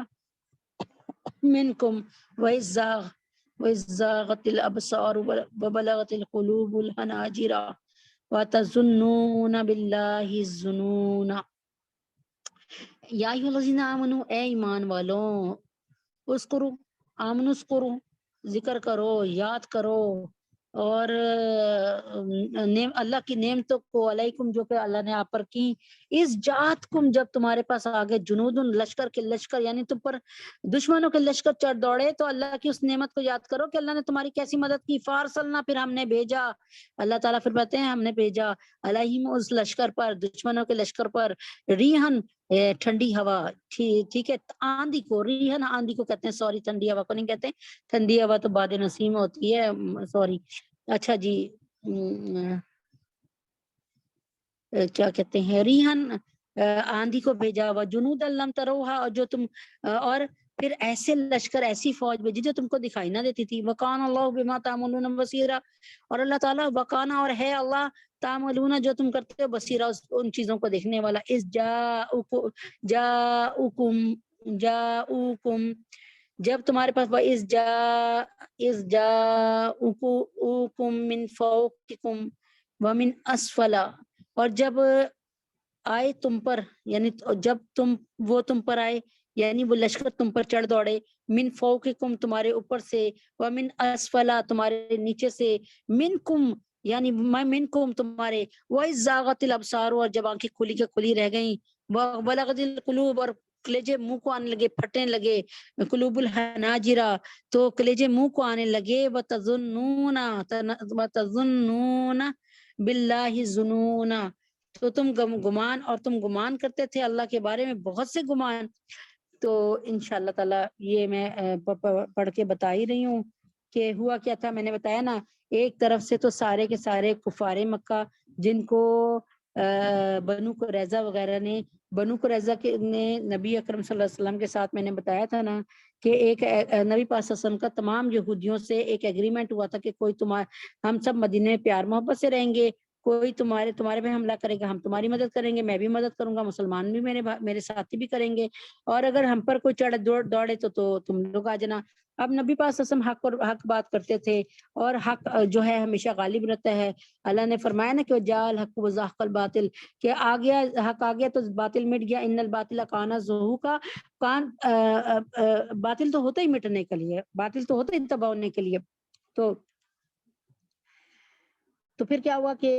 منکم وَإِذْ زَاغَتِ الْأَبْصَارُ وَبَلَغَتِ الْقُلُوبُ الْحَنَاجِرَ وَتَظُنُّونَ بِاللَّهِ الظُّنُونَ۔ یا ایھا الذین آمنوا، اے ایمان والوں، اذکروا ذکر کرو، یاد کرو، اور اللہ کی نعمتوں کو علیکم جو کہ اللہ نے آپ پر کی، اس جاتکم جب تمہارے پاس آگے جنود لشکر کے لشکر، یعنی تم پر دشمنوں کے لشکر چڑھ دوڑے، تو اللہ کی اس نعمت کو یاد کرو کہ اللہ نے تمہاری کیسی مدد کی۔ فارسلنا، پھر ہم نے بھیجا، اللہ تعالیٰ پھر بتاتے ہیں ہم نے بھیجا، علیہم اس لشکر پر، دشمنوں کے لشکر پر، ریحن ٹھنڈی ہوا، ٹھیک ہے، آندھی کو ریحن آندھی کو کہتے ہیں، سوری ٹھنڈی ہوا کو نہیں کہتے، ٹھنڈی ہوا تو باد نسیم ہوتی ہے، سوری۔ اچھا جی، کیا کہتے ہیں، ریحن آندھی کو بھیجا، و جنود لم تروہا، اور جو تم، اور پھر ایسے لشکر، ایسی فوج بھیجی جو تم کو دکھائی نہ دیتی تھی، وکان اللہ بما تعملون بصیرا، اور اللہ تعالیٰ وکانا اور ہے اللہ تعملون جو تم کرتے ہو بصیرا ان چیزوں کو دیکھنے والا۔ اس جاؤکم جب تمہارے پاس، اس جاؤکم من فوقکم ومن اسفل، اور جب آئے تم پر، یعنی جب تم پر آئے، یعنی وہ لشکر تم پر چڑھ دوڑے، من فوقکم تمہارے اوپر سے، ومن اسفلا تمہارے نیچے سے، منکم یعنی منکم تمہارے، وَإِذْ زَاغَتِ الْأَبْصَارُ اور جب آنکھیں کھلی کے کھلی رہ گئیں، وَبَلَغَتِ الْقُلُوبُ اور کلیجے منہ کو آنے لگے، پھٹنے لگے، قلوب الحناجرہ تو کلیجے منہ کو آنے لگے، وَتَظُنُّونَ بِاللَّهِ الظُّنُونَ تو تم گمان، اور تم گمان کرتے تھے اللہ کے بارے میں بہت سے گمان۔ تو انشاءاللہ تعالی یہ میں پڑھ کے بتا ہی رہی ہوں کہ ہوا کیا تھا۔ میں نے بتایا نا، ایک طرف سے تو سارے کے سارے کفار مکہ جن کو بنو قریظہ وغیرہ نے بنو قریظہ کے نے نبی اکرم صلی اللہ علیہ وسلم کے ساتھ، میں نے بتایا تھا نا کہ ایک نبی پاک صلی اللہ علیہ وسلم کا تمام یہودیوں سے ایک ایگریمنٹ ہوا تھا کہ کوئی ہم سب مدینے میں پیار محبت سے رہیں گے، کوئی تمہارے پہ حملہ کرے گا ہم تمہاری مدد کریں گے، میں بھی مدد کروں گا، مسلمان بھی میرے ساتھی بھی کریں گے، اور اگر ہم پر کوئی چڑھ دوڑے تو تم لوگ آ جانا۔ اب نبی پاک صلی اللہ علیہ وسلم حق بات کرتے تھے، اور حق جو ہے ہمیشہ غالب رہتا ہے۔ اللہ نے فرمایا نا کہ جال حق وزاق الباطل، کہ آ گیا حق آ گیا تو باطل مٹ گیا، ان الباطل کان زہوقا، باطل تو ہوتا ہی مٹنے کے لیے، باطل تو ہوتا ہی تباہ ہونے کے لیے۔ تو پھر کیا ہوا کہ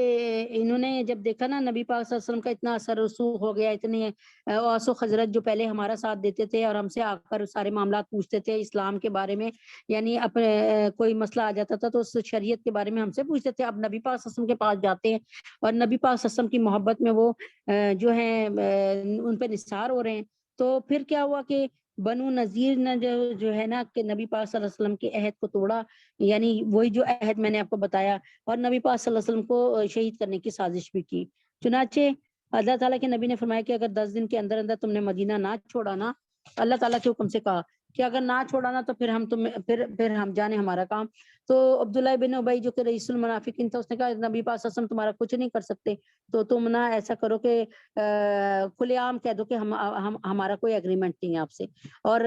انہوں نے جب دیکھا نا نبی پاک صلی اللہ علیہ وسلم کا اتنا اثر رسوخ ہو گیا، اتنے اوس و خزرج جو پہلے ہمارا ساتھ دیتے تھے اور ہم سے آ کر سارے معاملات پوچھتے تھے اسلام کے بارے میں، یعنی اپنے کوئی مسئلہ آ جاتا تھا تو اس شریعت کے بارے میں ہم سے پوچھتے تھے، اب نبی پاک صلی اللہ علیہ وسلم کے پاس جاتے ہیں اور نبی پاک صلی اللہ علیہ وسلم کی محبت میں وہ جو ہیں ان پہ نثار ہو رہے ہیں۔ تو پھر کیا ہوا کہ بنو نذیر نے جو ہے نا کہ نبی پاک صلی اللہ علیہ وسلم کے عہد کو توڑا، یعنی وہی جو عہد میں نے آپ کو بتایا، اور نبی پاک صلی اللہ علیہ وسلم کو شہید کرنے کی سازش بھی کی۔ چنانچہ اللہ تعالیٰ کے نبی نے فرمایا کہ اگر 10 دن کے اندر اندر تم نے مدینہ نہ چھوڑا نا، اللہ تعالیٰ کے حکم سے کہا کہ اگر نہ چھوڑا نا تو پھر ہم جانے ہمارا کام۔ تو عبداللہ بن ابی جو کہ رئیس المنافقین تھا، اس نے کہا نبی پاک صلی اللہ علیہ وسلم تمہارا کچھ نہیں کر سکتے، تو تم نہ ایسا کرو کہ کھلے عام کہہ دو کہ ہمارا کوئی ایگریمنٹ نہیں ہے آپ سے۔ اور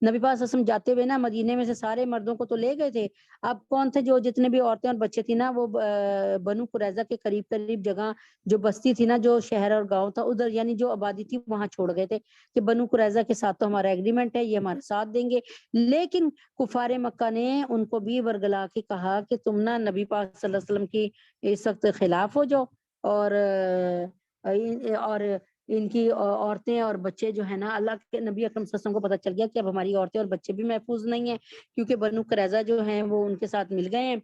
نبی پاک صلی اللہ علیہ وسلم جاتے ہوئے نا مدینے میں سے سارے مردوں کو تو لے گئے تھے، اب کون تھے جو جتنے بھی عورتیں اور بچے تھے نا وہ بنو قریظہ کے قریب جگہ جو بستی تھی نا، جو شہر اور گاؤں تھا ادھر، یعنی جو آبادی تھی وہاں چھوڑ گئے تھے کہ بنو قریظہ کے ساتھ تو ہمارا ایگریمنٹ ہے، یہ ہمارا ساتھ دیں گے۔ لیکن کفار مکہ نے ان کو بھی ورگلا کے کہا کہ تم نا نبی پاک صلی اللہ علیہ وسلم کی اس وقت خلاف ہو جاؤ، اور ان کی عورتیں اور بچے جو ہے نا، اللہ کے نبی اکرم صلی اللہ علیہ وسلم کو پتہ چل گیا کہ اب ہماری عورتیں اور بچے بھی محفوظ نہیں ہیں کیونکہ بنو قریظہ جو ہیں وہ ان کے ساتھ مل گئے ہیں۔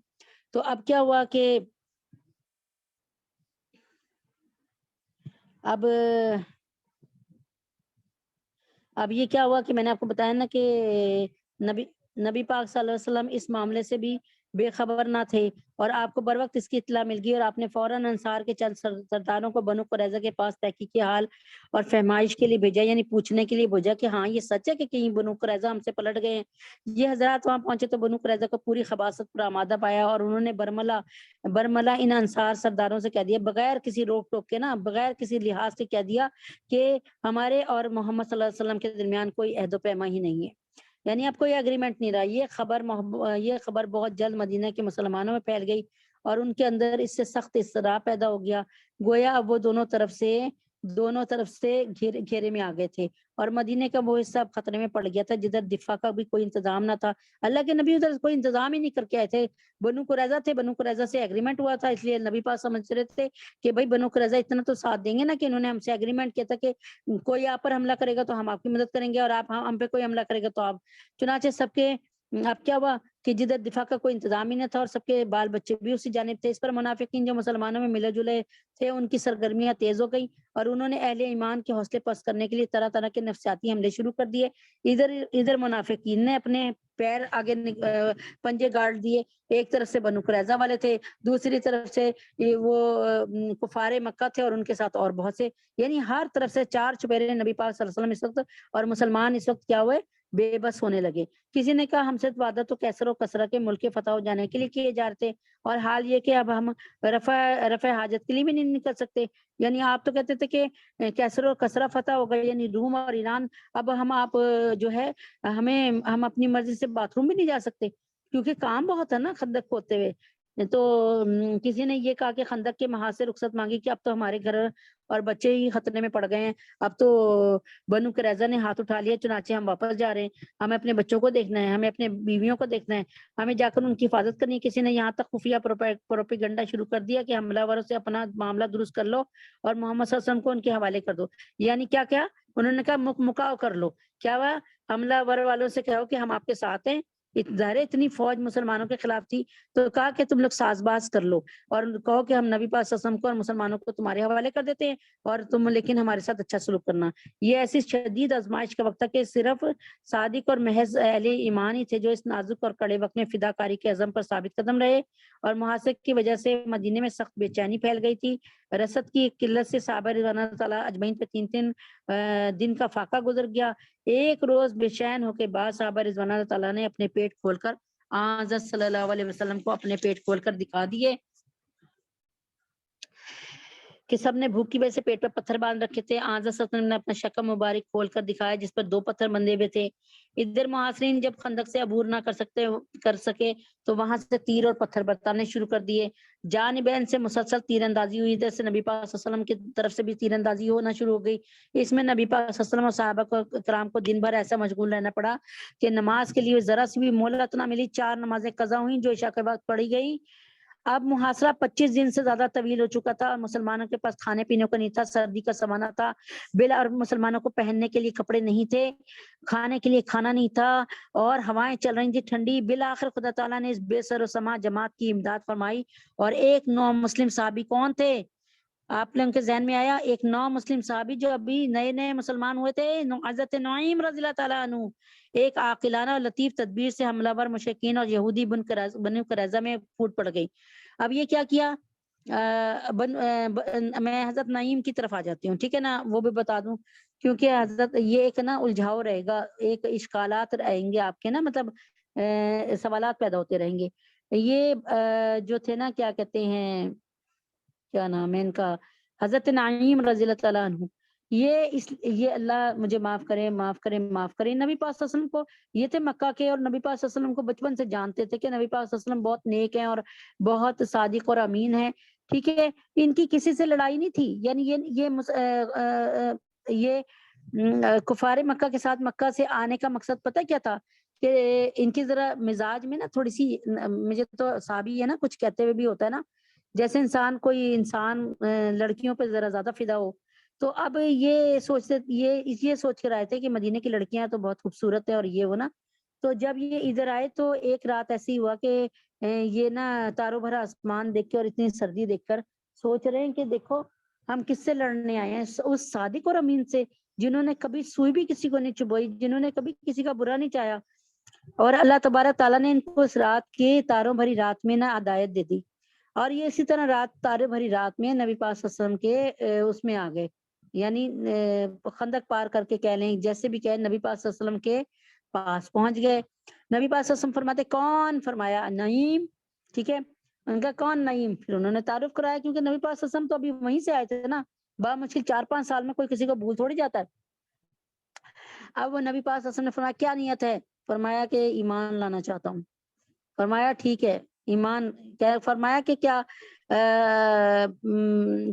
تو اب کیا ہوا کہ اب یہ کیا ہوا کہ میں نے آپ کو بتایا نا کہ نبی پاک صلی اللہ علیہ وسلم اس معاملے سے بھی بے خبر نہ تھے، اور آپ کو بر وقت اس کی اطلاع مل گئی، اور آپ نے فوراً انصار کے چند سرداروں کو بنو قریظہ کے پاس تحقیقی حال اور فہمائش کے لیے بھیجا، یعنی پوچھنے کے لیے بھیجا کہ ہاں یہ سچ ہے کہ کہیں بنو قریظہ ہم سے پلٹ گئے ہیں۔ یہ حضرات وہاں پہنچے تو بنو قریظہ کو پوری خباثت پر آمادہ پایا، اور انہوں نے برملا ان انصار سرداروں سے کہہ دیا، بغیر کسی روک ٹوک کے نا، بغیر کسی لحاظ سے کہہ دیا کہ ہمارے اور محمد صلی اللہ علیہ وسلم کے درمیان کوئی عہد و پیما ہی نہیں ہے، یعنی اب کوئی ایگریمنٹ نہیں رہا۔ یہ خبر بہت جلد مدینہ کے مسلمانوں میں پھیل گئی، اور ان کے اندر اس سے سخت اضطراب پیدا ہو گیا، گویا اب وہ دونوں طرف سے گھیرے میں آ گئے تھے، اور مدینہ کا وہ حصہ خطرے میں پڑ گیا تھا جدھر دفاع کا بھی کوئی انتظام نہ تھا۔ اللہ کے نبی ادھر کوئی انتظام ہی نہیں کر کے آئے تھے، بنو قریظہ سے ایگریمنٹ ہوا تھا، اس لیے نبی پاک سمجھ رہے تھے کہ بھائی بنو قریظہ اتنا تو ساتھ دیں گے نا، کہ انہوں نے ہم سے ایگریمنٹ کیا تھا کہ کوئی آپ پر حملہ کرے گا تو ہم آپ کی مدد کریں گے، اور آپ ہم پہ کوئی حملہ کرے گا تو آپ۔ چنانچہ سب کے اب کیا ہوا کہ جدھر دفاع کا کوئی انتظام ہی نہ تھا اور سب کے بال بچے بھی اسی جانب تھے، اس پر منافقین جو مسلمانوں میں ملے جلے تھے ان کی سرگرمیاں تیز ہو گئی، اور انہوں نے اہل ایمان کے حوصلے پست کرنے کے لیے طرح طرح کے نفسیاتی حملے شروع کر دیے۔ ادھر منافقین نے اپنے پیر آگے پنجے گاڑ دیے، ایک طرف سے بنو قریظہ والے تھے، دوسری طرف سے وہ کفار مکہ تھے اور ان کے ساتھ اور بہت سے، یعنی ہر طرف سے چار چپیرے نبی پاک صلی اللہ علیہ وسلم اس وقت، اور مسلمان اس وقت کیا ہوئے، بے بس ہونے لگے۔ کسی نے کہا ہم سے وعدہ تو کیسر و کسرہ کے ملک فتح ہو جانے کے لیے کیے جا رہے تھے، اور حال یہ کہ اب ہم رفع حاجت کے لیے بھی نہیں کر سکتے، یعنی آپ تو کہتے تھے کہ کیسر و کسرہ فتح ہو گئے، یعنی روم اور ایران، اب آپ جو ہے ہم اپنی مرضی سے باتھ روم بھی نہیں جا سکتے کیونکہ کام بہت ہے نا خندق ہوتے ہوئے۔ تو کسی نے یہ کہا کہ خندق کے محاذ سے رخصت مانگی کہ اب تو ہمارے گھر اور بچے ہی خطرے میں پڑ گئے ہیں، اب تو بنو قریظہ نے ہاتھ اٹھا لیا، چنانچہ ہم واپس جا رہے ہیں، ہمیں اپنے بچوں کو دیکھنا ہے، ہمیں اپنے بیویوں کو دیکھنا ہے، ہمیں جا کر ان کی حفاظت کرنی ہے۔ کسی نے یہاں تک خفیہ پروپیگنڈا شروع کر دیا کہ حملہ وروں سے اپنا معاملہ درست کر لو اور محمد صلی اللہ علیہ وسلم کو ان کے حوالے کر دو، یعنی کیا انہوں نے کہا مکاؤ کر لو، کیا ہوا، حملہ ور والوں سے کہو کہ ہم آپ کے ساتھ ہیں۔ ظاہر اتنی فوج مسلمانوں کے خلاف تھی تو کہا کہ تم لوگ ساز باز کر لو اور کہو کہ ہم نبی پاک صلی اللہ علیہ وسلم کو اور مسلمانوں کو تمہارے حوالے کر دیتے ہیں، اور تم لیکن ہمارے ساتھ اچھا سلوک کرنا۔ یہ ایسی شدید آزمائش کا وقت تھا کہ صرف صادق اور محض اہل ایمان ہی تھے جو اس نازک اور کڑے وقت میں فدا کاری کے عزم پر ثابت قدم رہے، اور محاصرے کی وجہ سے مدینے میں سخت بے چینی پھیل گئی تھی۔ رسد کی قلت سے صحابہ رضوان اللہ تعالیٰ اجمعین پہ 3 دن کا فاقہ گزر گیا۔ ایک روز بے چین ہو کے بعد صحابہ رضوان اللہ تعالیٰ نے اپنے پیٹ کھول کر حضرت صلی اللہ علیہ وسلم کو اپنے پیٹ کھول کر دکھا دیے کہ سب نے بھوک کی وجہ سے پیٹ پر پتھر باندھ رکھے تھے۔ حضرت صلی اللہ علیہ وسلم نے اپنا شکم مبارک کھول کر دکھایا جس پر 2 پتھر بندھے ہوئے تھے۔ ادھر محاصرین جب خندق سے عبور نہ کر سکے تو وہاں سے تیر اور پتھر برسانے شروع کر دیے۔ جانبین سے مسلسل تیر اندازی ہوئی، ادھر سے نبی پاک صلی اللہ علیہ وسلم کی طرف سے بھی تیر اندازی ہونا شروع ہو گئی۔ اس میں نبی پاک صلی اللہ علیہ وسلم اور صحابہ کرام کو دن بھر ایسا مشغول رہنا پڑا کہ نماز کے لیے ذرا سی بھی مہلت نہ ملی۔ 4 نمازیں قضا ہوئیں جو عشاء کے بعد پڑھی گئی۔ اب محاصرہ 25 دن سے زیادہ طویل ہو چکا تھا اور مسلمانوں کے پاس کھانے پینے کو نہیں تھا، سردی کا زمانہ تھا، اور مسلمانوں کو پہننے کے لیے کپڑے نہیں تھے، کھانے کے لیے کھانا نہیں تھا اور ہوائیں چل رہی تھی ٹھنڈی۔ بالآخر خدا تعالیٰ نے اس بے سر و سما جماعت کی امداد فرمائی اور ایک نو مسلم صحابی کون تھے آپ لوگوں کے ذہن میں آیا؟ ایک نو مسلم صحابی جو ابھی نئے نئے مسلمان ہوئے تھے، حضرت نعیم رضی اللہ تعالیٰ عنہ، ایک عاقلانہ اور لطیف تدبیر سے حملہ ور مشرکین اور یہودی بنو قریظہ میں پھوٹ پڑ گئی۔ اب یہ کیا کیا؟ میں حضرت نعیم کی طرف آ جاتی ہوں، ٹھیک ہے نا، وہ بھی بتا دوں کیونکہ حضرت یہ ایک نا الجھاؤ رہے گا، ایک اشکالات رہیں گے آپ کے نا، مطلب سوالات پیدا ہوتے رہیں گے۔ یہ جو تھے نا کیا کہتے ہیں، کیا نام ہے ان کا، حضرت نعیم رضی اللہ تعالیٰ عنہ، یہ اللہ مجھے معاف کرے معاف کرے معاف کرے، نبی پاک صلی اللہ علیہ وسلم کو، یہ تھے مکہ کے اور نبی پاک صلی اللہ علیہ وسلم کو بچپن سے جانتے تھے کہ نبی پاک صلی اللہ علیہ وسلم بہت نیک ہیں اور بہت صادق اور امین ہیں، ٹھیک ہے۔ ان کی کسی سے لڑائی نہیں تھی، یعنی یہ کفار مکہ کے ساتھ مکہ سے آنے کا مقصد پتہ کیا تھا کہ ان کی ذرا مزاج میں نا تھوڑی سی، مجھے تو صحابی ہے نا کچھ کہتے ہوئے بھی ہوتا ہے نا، جیسے کوئی انسان لڑکیوں پہ ذرا زیادہ فدا ہو، تو اب یہ سوچ کر آئے تھے کہ مدینے کی لڑکیاں تو بہت خوبصورت ہے اور یہ وہ نا، تو جب یہ ادھر آئے تو ایک رات ایسی ہوا کہ یہ نا تاروں بھرا آسمان دیکھ کے اور اتنی سردی دیکھ کر سوچ رہے ہیں کہ دیکھو ہم کس سے لڑنے آئے ہیں، اس صادق اور امین سے جنہوں نے کبھی سوئی بھی کسی کو نہیں چبوئی، جنہوں نے کبھی کسی کا برا نہیں چاہا، اور اللہ تبارک تعالیٰ نے ان کو اس رات کے تاروں بھری رات میں نا ہدایت دے دی، اور یہ اسی طرح تارے بھری رات میں نبی پاک صلی اللہ علیہ وسلم کے اس میں آ گئے، یعنی خندق پار کر کے کہہ لیں، جیسے بھی کہیں نبی پاک صلی اللہ علیہ وسلم کے پاس پہنچ گئے۔ نبی پاک صلی اللہ علیہ وسلم فرماتے کون؟ فرمایا نعیم، ٹھیک ہے، ان کا کون نعیم؟ پھر انہوں نے تعارف کرایا کیونکہ نبی پاک صلی اللہ علیہ وسلم تو ابھی وہیں سے آئے تھے نا، بڑا مشکل 4-5 سال میں کوئی کسی کو بھول تھوڑی جاتا ہے۔ اب وہ نبی پاک صلی اللہ علیہ وسلم نے فرمایا کیا نیت ہے؟ فرمایا کہ ایمان لانا چاہتا ہوں۔ فرمایا ٹھیک ہے ایمان، فرمایا کہ کیا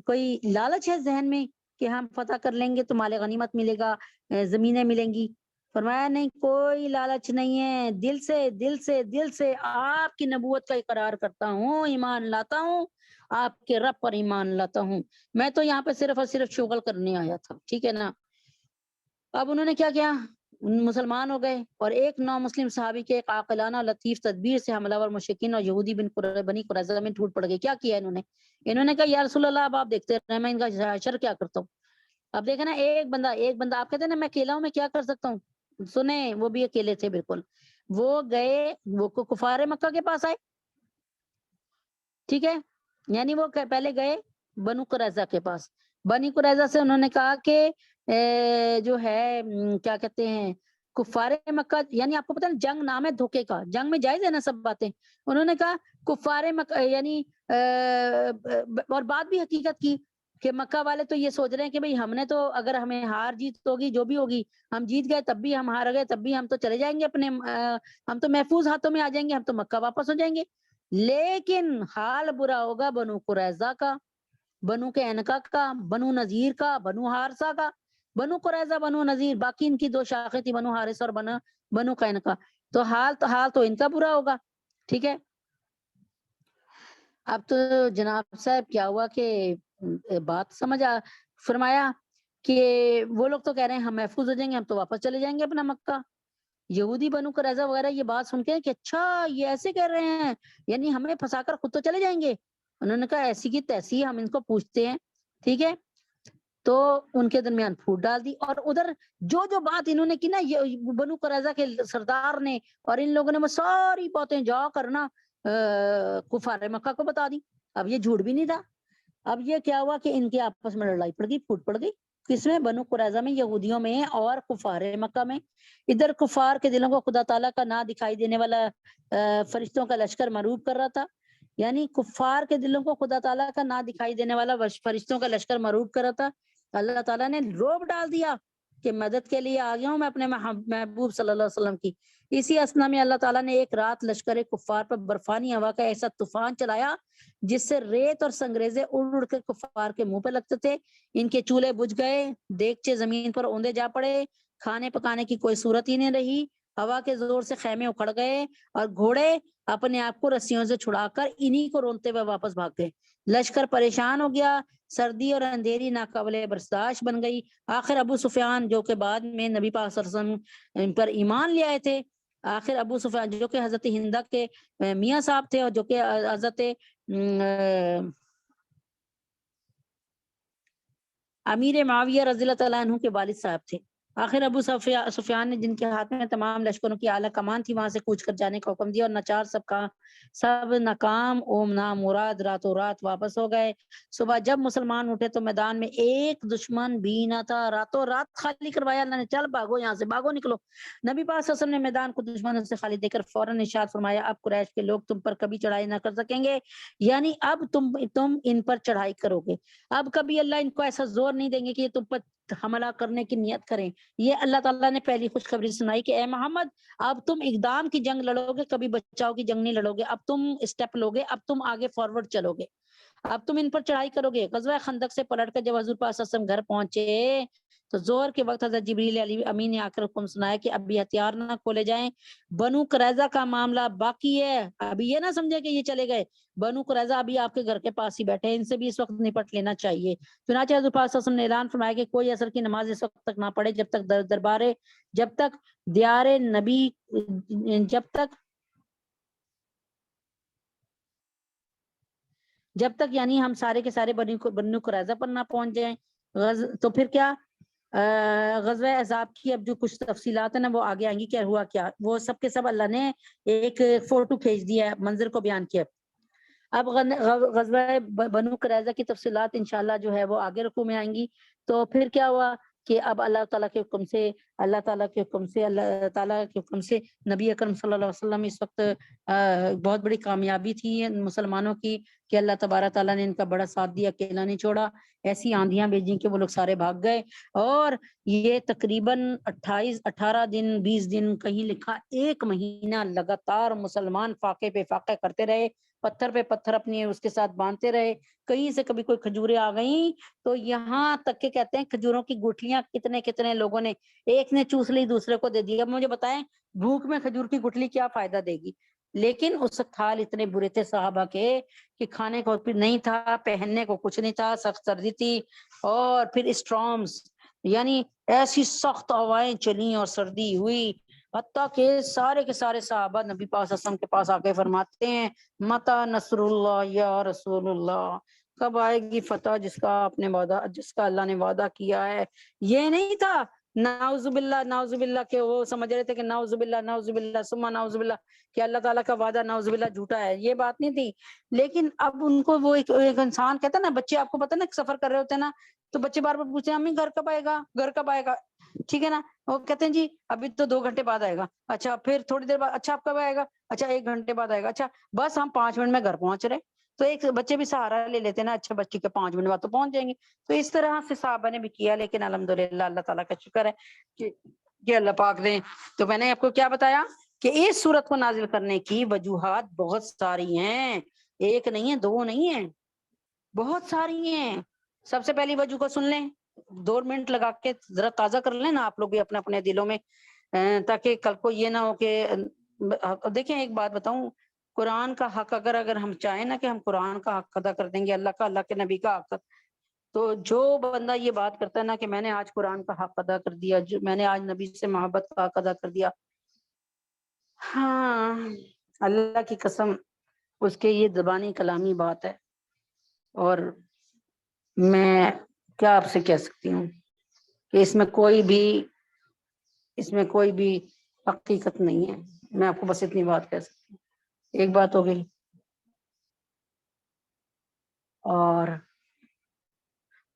کوئی لالچ ہے ذہن میں کہ ہم فتح کر لیں گے تو مال غنیمت ملے گا، زمینیں ملیں گی؟ فرمایا نہیں، کوئی لالچ نہیں ہے، دل سے آپ کی نبوت کا اقرار کرتا ہوں، ایمان لاتا ہوں، آپ کے رب پر ایمان لاتا ہوں، میں تو یہاں پہ صرف اور صرف شغل کرنے آیا تھا، ٹھیک ہے نا۔ اب انہوں نے کیا کیا؟ مسلمان ہو گئے اور ایک نو مسلم صحابی کے ایک عاقلانہ لطیف تدبیر سے حملہ ور مشرکین اور یہودی بنی قریظہ میں ٹوٹ پڑ گئے۔ کیا کیا انہوں نے کہا یا رسول اللہ اب آپ دیکھتے رہے میں ان کا شر کیا کرتا ہوں۔ اب دیکھیں نا ایک بندہ آپ کہتے ہیں نا میں اکیلا ہوں میں کیا کر سکتا ہوں، سنیں وہ بھی اکیلے تھے بالکل، وہ گئے، وہ کفار مکہ کے پاس آئے، ٹھیک ہے، یعنی وہ پہلے گئے بنو قریظہ کے پاس، بنی قریظہ سے انہوں نے کہا کہ جو ہے کیا کہتے ہیں کفار مکہ، یعنی آپ کو پتہ ہے جنگ نام ہے دھوکے کا، جنگ میں جائز ہے نا سب باتیں، انہوں نے کہا کفار مکہ، یعنی اور بات بھی حقیقت کی کہ مکہ والے تو یہ سوچ رہے ہیں کہ بھئی ہم نے تو اگر ہمیں ہار جیت ہوگی جو بھی ہوگی، ہم جیت گئے تب بھی ہم ہار گئے تب بھی ہم تو چلے جائیں گے اپنے، ہم تو محفوظ ہاتھوں میں آ جائیں گے، ہم تو مکہ واپس ہو جائیں گے، لیکن حال برا ہوگا بنو قریظہ کا، بنو قینقاع کا، بنو نذیر کا، بنو حارثہ کا، بنو قریظہ بنو نذیر، باقی ان کی 2 شاخیں تھی بنو حارثہ اور بنو قینقاع، تو حال تو ان کا برا ہوگا، ٹھیک ہے۔ اب تو جناب صاحب کیا ہوا کہ بات فرمایا کہ وہ لوگ تو کہہ رہے ہیں ہم محفوظ ہو جائیں گے، ہم تو واپس چلے جائیں گے اپنا مکہ، یہودی بنو قریظہ وغیرہ یہ بات سن کے کہ اچھا یہ ایسے کہہ رہے ہیں، یعنی ہمیں پھنسا کر خود تو چلے جائیں گے، انہوں نے کہا ایسی کی تیسی ہم ان کو پوچھتے ہیں، ٹھیک ہے، تو ان کے درمیان پھوٹ ڈال دی، اور ادھر جو بات انہوں نے کی نا بنو قریظہ کے سردار نے اور ان لوگوں نے وہ ساری باتیں جا کرنا کفار مکہ کو بتا دی، اب یہ جھوٹ بھی نہیں تھا، اب یہ کیا ہوا کہ ان کے آپس میں لڑائی پڑ گئی، پھوٹ پڑ گئی، کس میں؟ بنو قریظہ میں، یہودیوں میں اور کفار مکہ میں۔ ادھر کفار کے دلوں کو خدا تعالیٰ کا نہ دکھائی دینے والا فرشتوں کا لشکر مرعوب کر رہا تھا، یعنی کفار کے دلوں کو خدا تعالیٰ کا نہ دکھائی دینے والا فرشتوں کا لشکر مرعوب کر رہا تھا۔ اللہ تعالیٰ نے روب ڈال دیا کہ مدد کے لیے آ گیا ہوں میں اپنے محبوب صلی اللہ علیہ وسلم کی۔ اسی اسنا میں اللہ تعالیٰ نے ایک رات لشکر کفار پر برفانی ہوا کا ایسا طوفان چلایا جس سے ریت اور سنگریزے اڑ اڑ کر کفار کے منہ پہ لگتے تھے، ان کے چولہے بجھ گئے، دیگچے زمین پر اوندے جا پڑے، کھانے پکانے کی کوئی صورت ہی نہیں رہی، ہوا کے زور سے خیمے اکھڑ گئے اور گھوڑے اپنے آپ کو رسیوں سے چھڑا کر انہی کو رونتے ہوئے واپس بھاگ گئے۔ لشکر پریشان ہو گیا، سردی اور اندھیری ناقابل برداشت بن گئی۔ آخر ابو سفیان جو کہ بعد میں نبی پاک صلی اللہ علیہ وسلم پر ایمان لے آئے تھے، آخر ابو سفیان جو کہ حضرت ہندہ کے میاں صاحب تھے اور جو کہ حضرت امیر معاویہ رضی اللہ تعالیٰ عنہ کے والد صاحب تھے، آخر ابو سفیان نے جن کے ہاتھ میں تمام لشکروں کی اعلیٰ کمان تھی وہاں سے کوچ کر جانے کا حکم دیا، اور ناچار سب ناکام اوم نام مراد راتوں رات واپس ہو گئے۔ صبح جب مسلمان اٹھے تو میدان میں ایک دشمن بھی نہ تھا، راتوں رات خالی کروایا اللہ نے، چل بھاگو یہاں سے، بھاگو نکلو۔ نبی پاک صلی اللہ علیہ وسلم نے میدان کو دشمنوں سے خالی دے کر فوراً ارشاد فرمایا اب قریش کے لوگ تم پر کبھی چڑھائی نہ کر سکیں گے، یعنی اب تم ان پر چڑھائی کرو گے، اب کبھی اللہ ان کو ایسا زور نہیں دیں گے کہ یہ تم پر حملہ کرنے کی نیت کریں۔ یہ اللہ تعالیٰ نے پہلی خوشخبری سنائی کہ اے محمد اب تم اقدام کی جنگ لڑو گے، کبھی بچاؤ کی جنگ نہیں لڑو گے، اب تم اسٹیپ لو گے، اب تم آگے فارورڈ چلو گے، اب تم ان پر چڑھائی کرو گے۔ غزوہ خندق سے پلٹ کر جب حضور پاک صلی اللہ علیہ وسلم گھر پہنچے تو زہر کے وقت حضرت جبریل علیہ امین نے آ کر حکم سنایا کہ ابھی ہتھیار نہ کھولے جائیں، بنو قریظہ کا معاملہ باقی ہے، ابھی یہ نہ سمجھے کہ یہ چلے گئے، بنو قریظہ ابھی آپ کے گھر کے پاس ہی بیٹھے ہیں، ان سے بھی اس وقت نپٹ لینا چاہیے۔ چنانچہ حضور پاک صلی اللہ علیہ وسلم نے اعلان فرمایا کہ کوئی عصر کی نماز اس وقت تک نہ پڑھے جب تک یعنی ہم سارے کے سارے بنو قریظہ پر نہ پہنچ جائیں۔ تو پھر کیا غزوہ احزاب کی اب جو کچھ تفصیلات ہیں نا وہ آگے آئیں گی، کیا ہوا کیا، وہ سب کے سب اللہ نے ایک فوٹو کھینچ دیا ہے، منظر کو بیان کیا۔ اب غزوہ بنو قریظہ کی تفصیلات انشاءاللہ جو ہے وہ آگے رکوع میں آئیں گی۔ تو پھر کیا ہوا کہ اب اللہ تعالیٰ کے حکم سے اللہ تعالیٰ کے حکم سے نبی اکرم صلی اللہ علیہ وسلم اس وقت بہت بڑی کامیابی تھی مسلمانوں کی کہ اللہ تبارک تعالیٰ نے ان کا بڑا ساتھ دیا، اکیلا نہیں چھوڑا، ایسی آندیاں بھیجیں کہ وہ لوگ سارے بھاگ گئے، اور یہ تقریباً 18 دن 20 دن کہیں لکھا 1 مہینہ لگاتار مسلمان فاقے پہ فاقے کرتے رہے، پتھر پہ پتھر اپنی اس کے ساتھ باندھتے رہے، کہیں سے کبھی کوئی کھجوریں آ گئیں تو یہاں تک کہ کہتے ہیں کھجوروں کی گٹلیاں کتنے لوگوں نے، ایک نے چوس لی دوسرے کو دے دی۔ اب مجھے بتائیں بھوک میں کھجور کی گٹلی کیا فائدہ دے گی؟ لیکن اس حال اتنے برے تھے صحابہ کے کہ کھانے کو پھر نہیں تھا، پہننے کو کچھ نہیں تھا، سخت سردی تھی، اور پھر اسٹرامز یعنی ایسی سخت ہوائیں چلیں اور سردی ہوئی، حتیٰ کہ سارے کے سارے صحابہ نبی پاک صلی اللہ علیہ وسلم کے پاس آ کے فرماتے ہیں متی نصر اللہ یا رسول اللہ، کب آئے گی فتح جس کا اللہ نے وعدہ کیا ہے۔ یہ نہیں تھا نعوذ باللہ کہ وہ سمجھ رہے تھے کہ نعوذ باللہ ثم نعوذ باللہ کہ اللہ تعالیٰ کا وعدہ نعوذ باللہ جھوٹا ہے، یہ بات نہیں تھی۔ لیکن اب ان کو وہ ایک انسان کہتا ہے نا، بچے آپ کو پتہ نا سفر کر رہے ہوتے ہیں نا تو بچے بار بار پوچھتے ہیں امی گھر کب آئے گا، ٹھیک ہے نا، وہ کہتے ہیں جی ابھی تو 2 گھنٹے بعد آئے گا، اچھا پھر تھوڑی دیر بعد، اچھا آپ کب آئے گا، اچھا 1 گھنٹے بعد آئے گا، اچھا بس ہم 5 منٹ میں گھر پہنچ رہے، تو ایک بچے بھی سہارا لے لیتے ہیں نا، اچھا بچے کے 5 منٹ بعد تو پہنچ جائیں گے۔ تو اس طرح سے صحابہ نے بھی کیا، لیکن الحمدللہ اللہ تعالیٰ کا شکر ہے کہ اللہ پاک نے، تو میں نے آپ کو کیا بتایا کہ اس صورت کو نازل کرنے کی وجوہات بہت ساری ہیں، ایک نہیں ہے، 2 نہیں ہیں، بہت ساری ہیں۔ سب سے پہلی وجہ کو سن لیں، 2 منٹ لگا کے ذرا تازہ کر لیں نا آپ لوگ بھی اپنے اپنے دلوں میں، تاکہ کل کو یہ نہ ہو کہ دیکھیں ایک بات بتاؤں، قرآن کا حق اگر ہم چاہیں نا کہ ہم قرآن کا حق ادا کر دیں گے، اللہ کے نبی کا حق، تو جو بندہ یہ بات کرتا ہے نا کہ میں نے آج قرآن کا حق ادا کر دیا، میں نے آج نبی سے محبت کا حق ادا کر دیا، ہاں اللہ کی قسم اس کے یہ زبانی کلامی بات ہے، اور میں کیا آپ سے کہہ سکتی ہوں کہ اس میں کوئی بھی حقیقت نہیں ہے، میں آپ کو بس اتنی بات کہہ سکتی ہوں۔ ایک بات ہو گئی، اور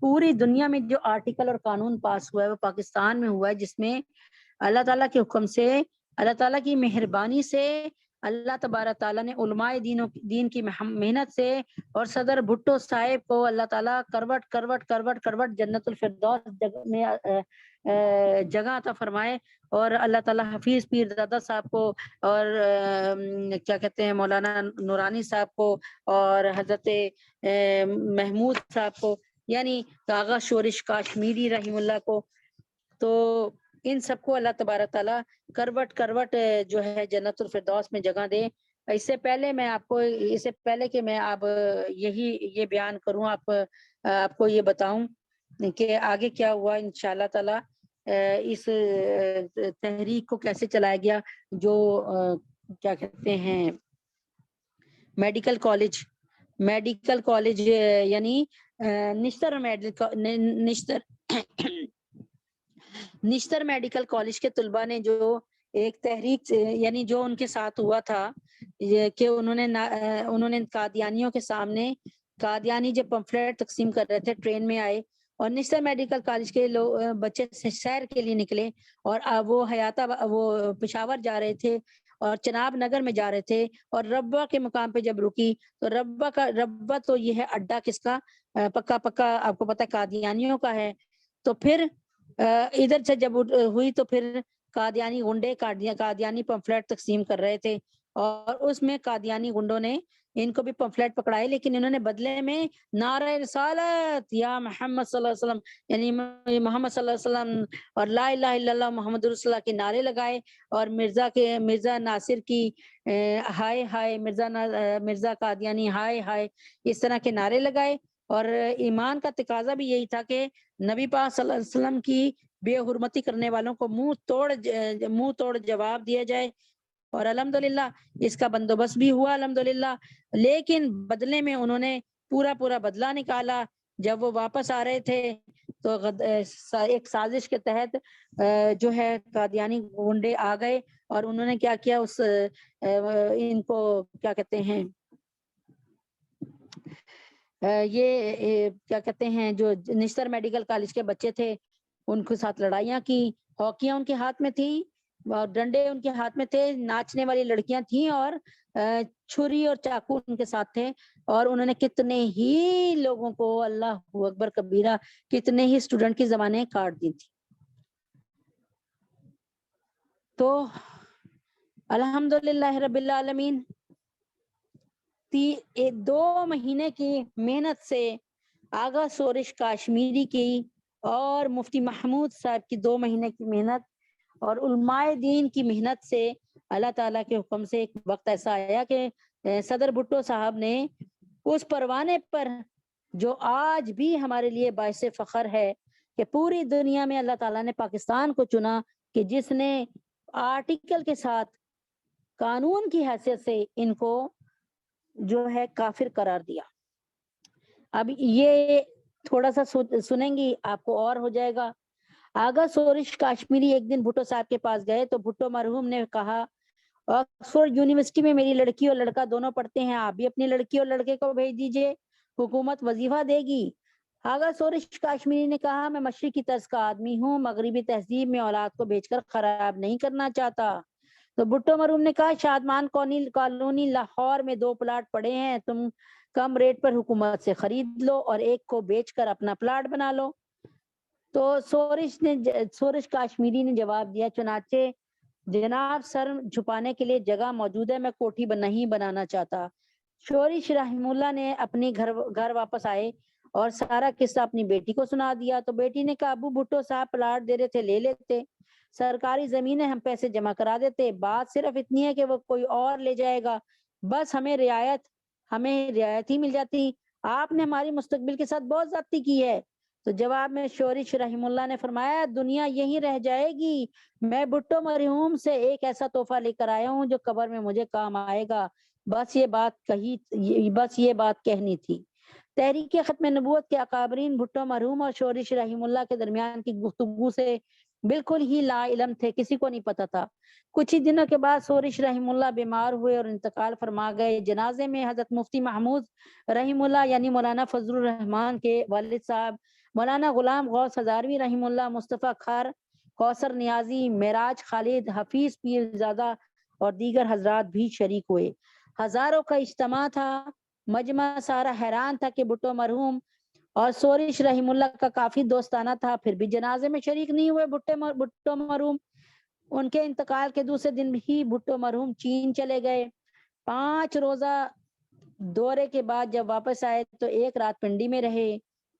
پوری دنیا میں جو آرٹیکل اور قانون پاس ہوا ہے وہ پاکستان میں ہوا ہے، جس میں اللہ تعالیٰ کے حکم سے، اللہ تعالیٰ کی مہربانی سے، اللہ تبارک تعالیٰ نے علماء دین کی محنت سے اور صدر بھٹو صاحب کو اللہ تعالیٰ کروٹ کروٹ کروٹ کروٹ جنت الفردوس میں جگہ عطا فرمائے، اور اللہ تعالیٰ حفیظ پیر دادا صاحب کو اور کیا کہتے ہیں مولانا نورانی صاحب کو اور حضرت محمود صاحب کو، یعنی آغا شورش کاشمیری رحم اللہ کو، تو ان سب کو اللہ تبارک تعالیٰ کروٹ کروٹ جو ہے جنت الفردوس میں جگہ دے۔ اس سے پہلے میں آپ کو، اس سے پہلے کہ میں اب یہ بیان کروں، آپ کو یہ بتاؤں کہ آگے کیا ہوا انشاءاللہ تعالیٰ، اس تحریک کو کیسے چلایا گیا، جو کیا کہتے ہیں میڈیکل کالج یعنی نشتر میڈیکل کالج کے طلباء نے جو ایک تحریک، یعنی جو ان کے ساتھ ہوا تھا کہ انہوں نے قادیانیوں کے سامنے، قادیانی جب پمفلیٹ تقسیم کر رہے تھے ٹرین میں آئے اور نشتر میڈیکل کالج کے بچے سیر کے لیے نکلے، اور وہ پشاور جا رہے تھے اور چناب نگر میں جا رہے تھے، اور ربا کے مقام پہ جب رکی تو ربا تو یہ ہے اڈا کس کا، پکا آپ کو پتہ ہے قادیانیوں کا ہے۔ تو پھر ادھر سے جب ہوئی تو پھر قادیانی گنڈے قادیانی پمفلیٹ تقسیم کر رہے تھے، اور اس میں قادیانی گنڈوں نے ان کو بھی پمفلیٹ پکڑائے، لیکن انہوں نے بدلے میں نعرہ رسالت یا محمد صلی اللہ علیہ وسلم، یعنی محمد صلی اللہ علیہ وسلم اور لا الہ الا اللہ محمد رسول اللہ کے نعرے لگائے، اور مرزا ناصر کی ہائے ہائے، مرزا قادیانی ہائے ہائے، اس طرح کے نعرے لگائے۔ اور ایمان کا تقاضا بھی یہی تھا کہ نبی پاک صلی اللہ علیہ وسلم کی بے حرمتی کرنے والوں کو منہ توڑ جواب دیا جائے، اور الحمدللہ اس کا بندوبست بھی ہوا الحمدللہ، لیکن بدلے میں انہوں نے پورا بدلہ نکالا۔ جب وہ واپس آ رہے تھے تو ایک سازش کے تحت جو ہے قادیانی گنڈے آ گئے، اور انہوں نے کیا کیا، ان کو کیا کہتے ہیں، یہ کیا کہتے ہیں جو نشتر میڈیکل کالج کے بچے تھے ان کے ساتھ لڑائیاں کی، ہاکیاں ان کے ہاتھ میں تھی اور ڈنڈے ان کے ہاتھ میں تھے، ناچنے والی لڑکیاں تھیں اور چھری اور چاقو ان کے ساتھ تھے، اور انہوں نے کتنے ہی لوگوں کو، اللہ اکبر کبیرہ، کتنے ہی اسٹوڈنٹ کی زبانیں کاٹ دی تھی۔ تو الحمدللہ رب العالمین 2 مہینے کی محنت سے آغا شورش کاشمیری کی اور مفتی محمود صاحب کی 2 مہینے کی محنت اور علماء دین کی محنت سے اللہ تعالیٰ کے حکم سے ایک وقت ایسا آیا کہ صدر بھٹو صاحب نے اس پروانے پر، جو آج بھی ہمارے لیے باعث فخر ہے کہ پوری دنیا میں اللہ تعالیٰ نے پاکستان کو چنا کہ جس نے آرٹیکل کے ساتھ قانون کی حیثیت سے ان کو جو ہے کافر قرار دیا۔ اب یہ تھوڑا سا سنیں گی آپ کو اور ہو جائے گا۔ آغا شورش کاشمیری ایک دن بھٹو صاحب کے پاس گئے تو بھٹو مرحوم نے کہا، آکسفورڈ یونیورسٹی میں میری لڑکی اور لڑکا دونوں پڑھتے ہیں، آپ بھی اپنی لڑکی اور لڑکے کو بھیج دیجئے، حکومت وظیفہ دے گی۔ آغا شورش کاشمیری نے کہا، میں مشرقی طرز کا آدمی ہوں، مغربی تہذیب میں اولاد کو بھیج کر خراب نہیں کرنا چاہتا۔ تو بھٹو مرحوم نے کہا، شادمان کالونی لاہور میں 2 پلاٹ پڑے ہیں، تم کم ریٹ پر حکومت سے خرید لو اور ایک کو بیچ کر اپنا پلاٹ بنا لو۔ تو شورش کاشمیری نے جواب دیا، چنانچہ جناب سر چھپانے کے لیے جگہ موجود ہے، میں کوٹھی نہیں بنانا چاہتا۔ شورش رحم اللہ نے اپنی گھر واپس آئے اور سارا قصہ اپنی بیٹی کو سنا دیا۔ تو بیٹی نے کہا، ابو بھٹو صاحب پلاٹ دے رہے تھے، لے لیتے، سرکاری زمینیں ہم پیسے جمع کرا دیتے، بات صرف اتنی ہے کہ وہ کوئی اور لے جائے گا، بس ہمیں رعایت ہی مل جاتی، آپ نے ہماری مستقبل کے ساتھ بہت زیادتی کی ہے۔ تو جواب میں شورش رحم اللہ نے فرمایا، دنیا یہی رہ جائے گی، میں بھٹو مرحوم سے ایک ایسا تحفہ لے کر آیا ہوں جو قبر میں مجھے کام آئے گا، بس یہ بات کہنی تھی۔ تحریک ختم نبوت کے اکابرین بھٹو مرحوم اور شورش رحم اللہ کے درمیان کی گفتگو سے بالکل ہی لا علم تھے، کسی کو نہیں پتا تھا۔ کچھ ہی دنوں کے بعد شورش رحم اللہ بیمار ہوئے اور انتقال فرما گئے۔ جنازے میں حضرت مفتی محمود رحم اللہ یعنی مولانا فضل الرحمان کے والد صاحب، مولانا غلام غوث ہزاروی رحمہ اللہ، مصطفیٰ کھار، کوثر نیازی، معراج خالد، حفیظ پیر زادہ اور دیگر حضرات بھی شریک ہوئے۔ ہزاروں کا اجتماع تھا۔ مجمع سارا حیران تھا کہ بھٹو مرحوم اور سورش رحم اللہ کا کافی دوستانہ تھا، پھر بھی جنازے میں شریک نہیں ہوئے بھٹو مرحوم۔ ان کے انتقال کے دوسرے دن ہی بھٹو مرحوم چین چلے گئے۔ 5 روزہ دورے کے بعد جب واپس آئے تو ایک رات پنڈی میں رہے،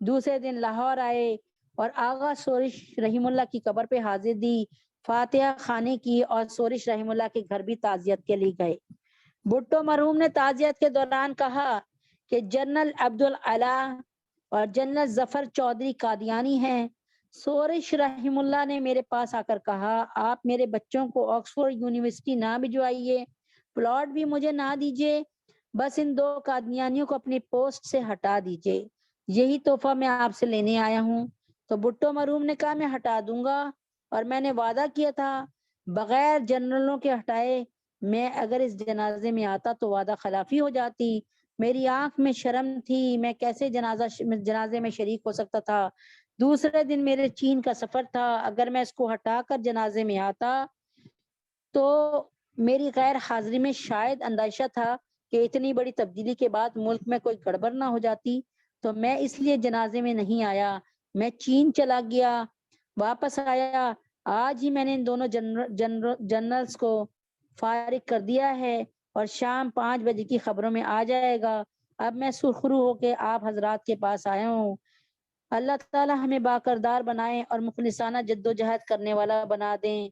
دوسرے دن لاہور آئے اور آغا سورش رحم اللہ کی قبر پہ حاضر دی، فاتحہ خانی کی اور سورش رحم اللہ کے گھر بھی تعزیت کے لیے گئے۔ بھٹو مرحوم نے تعزیت کے دوران کہا کہ جنرل عبدالعلا اور جنرل ظفر چودھری قادیانی ہیں۔ سورش رحم اللہ نے میرے پاس آ کر کہا، آپ میرے بچوں کو آکسفورڈ یونیورسٹی نہ بھجوائیے، پلاٹ بھی مجھے نہ دیجیے، بس ان 2 قادیانیوں کو اپنی پوسٹ سے ہٹا دیجیے، یہی تحفہ میں آپ سے لینے آیا ہوں۔ تو بھٹو مرحوم نے کہا، میں ہٹا دوں گا، اور میں نے وعدہ کیا تھا بغیر جنرلوں کے ہٹائے میں اگر اس جنازے میں آتا تو وعدہ خلافی ہو جاتی۔ میری آنکھ میں شرم تھی، میں کیسے جنازے میں شریک ہو سکتا تھا۔ دوسرے دن میرے چین کا سفر تھا، اگر میں اس کو ہٹا کر جنازے میں آتا تو میری غیر حاضری میں شاید اندیشہ تھا کہ اتنی بڑی تبدیلی کے بعد ملک میں کوئی گڑبڑ نہ ہو جاتی، تو میں اس لیے جنازے میں نہیں آیا، میں چین چلا گیا، واپس آیا۔ آج ہی میں نے ان دونوں جنرلز کو فارغ کر دیا ہے اور شام 5 بجے کی خبروں میں آ جائے گا۔ اب میں سرخرو ہو کے آپ حضرات کے پاس آیا ہوں۔ اللہ تعالی ہمیں باکردار بنائیں اور مخلصانہ جد و جہد کرنے والا بنا دیں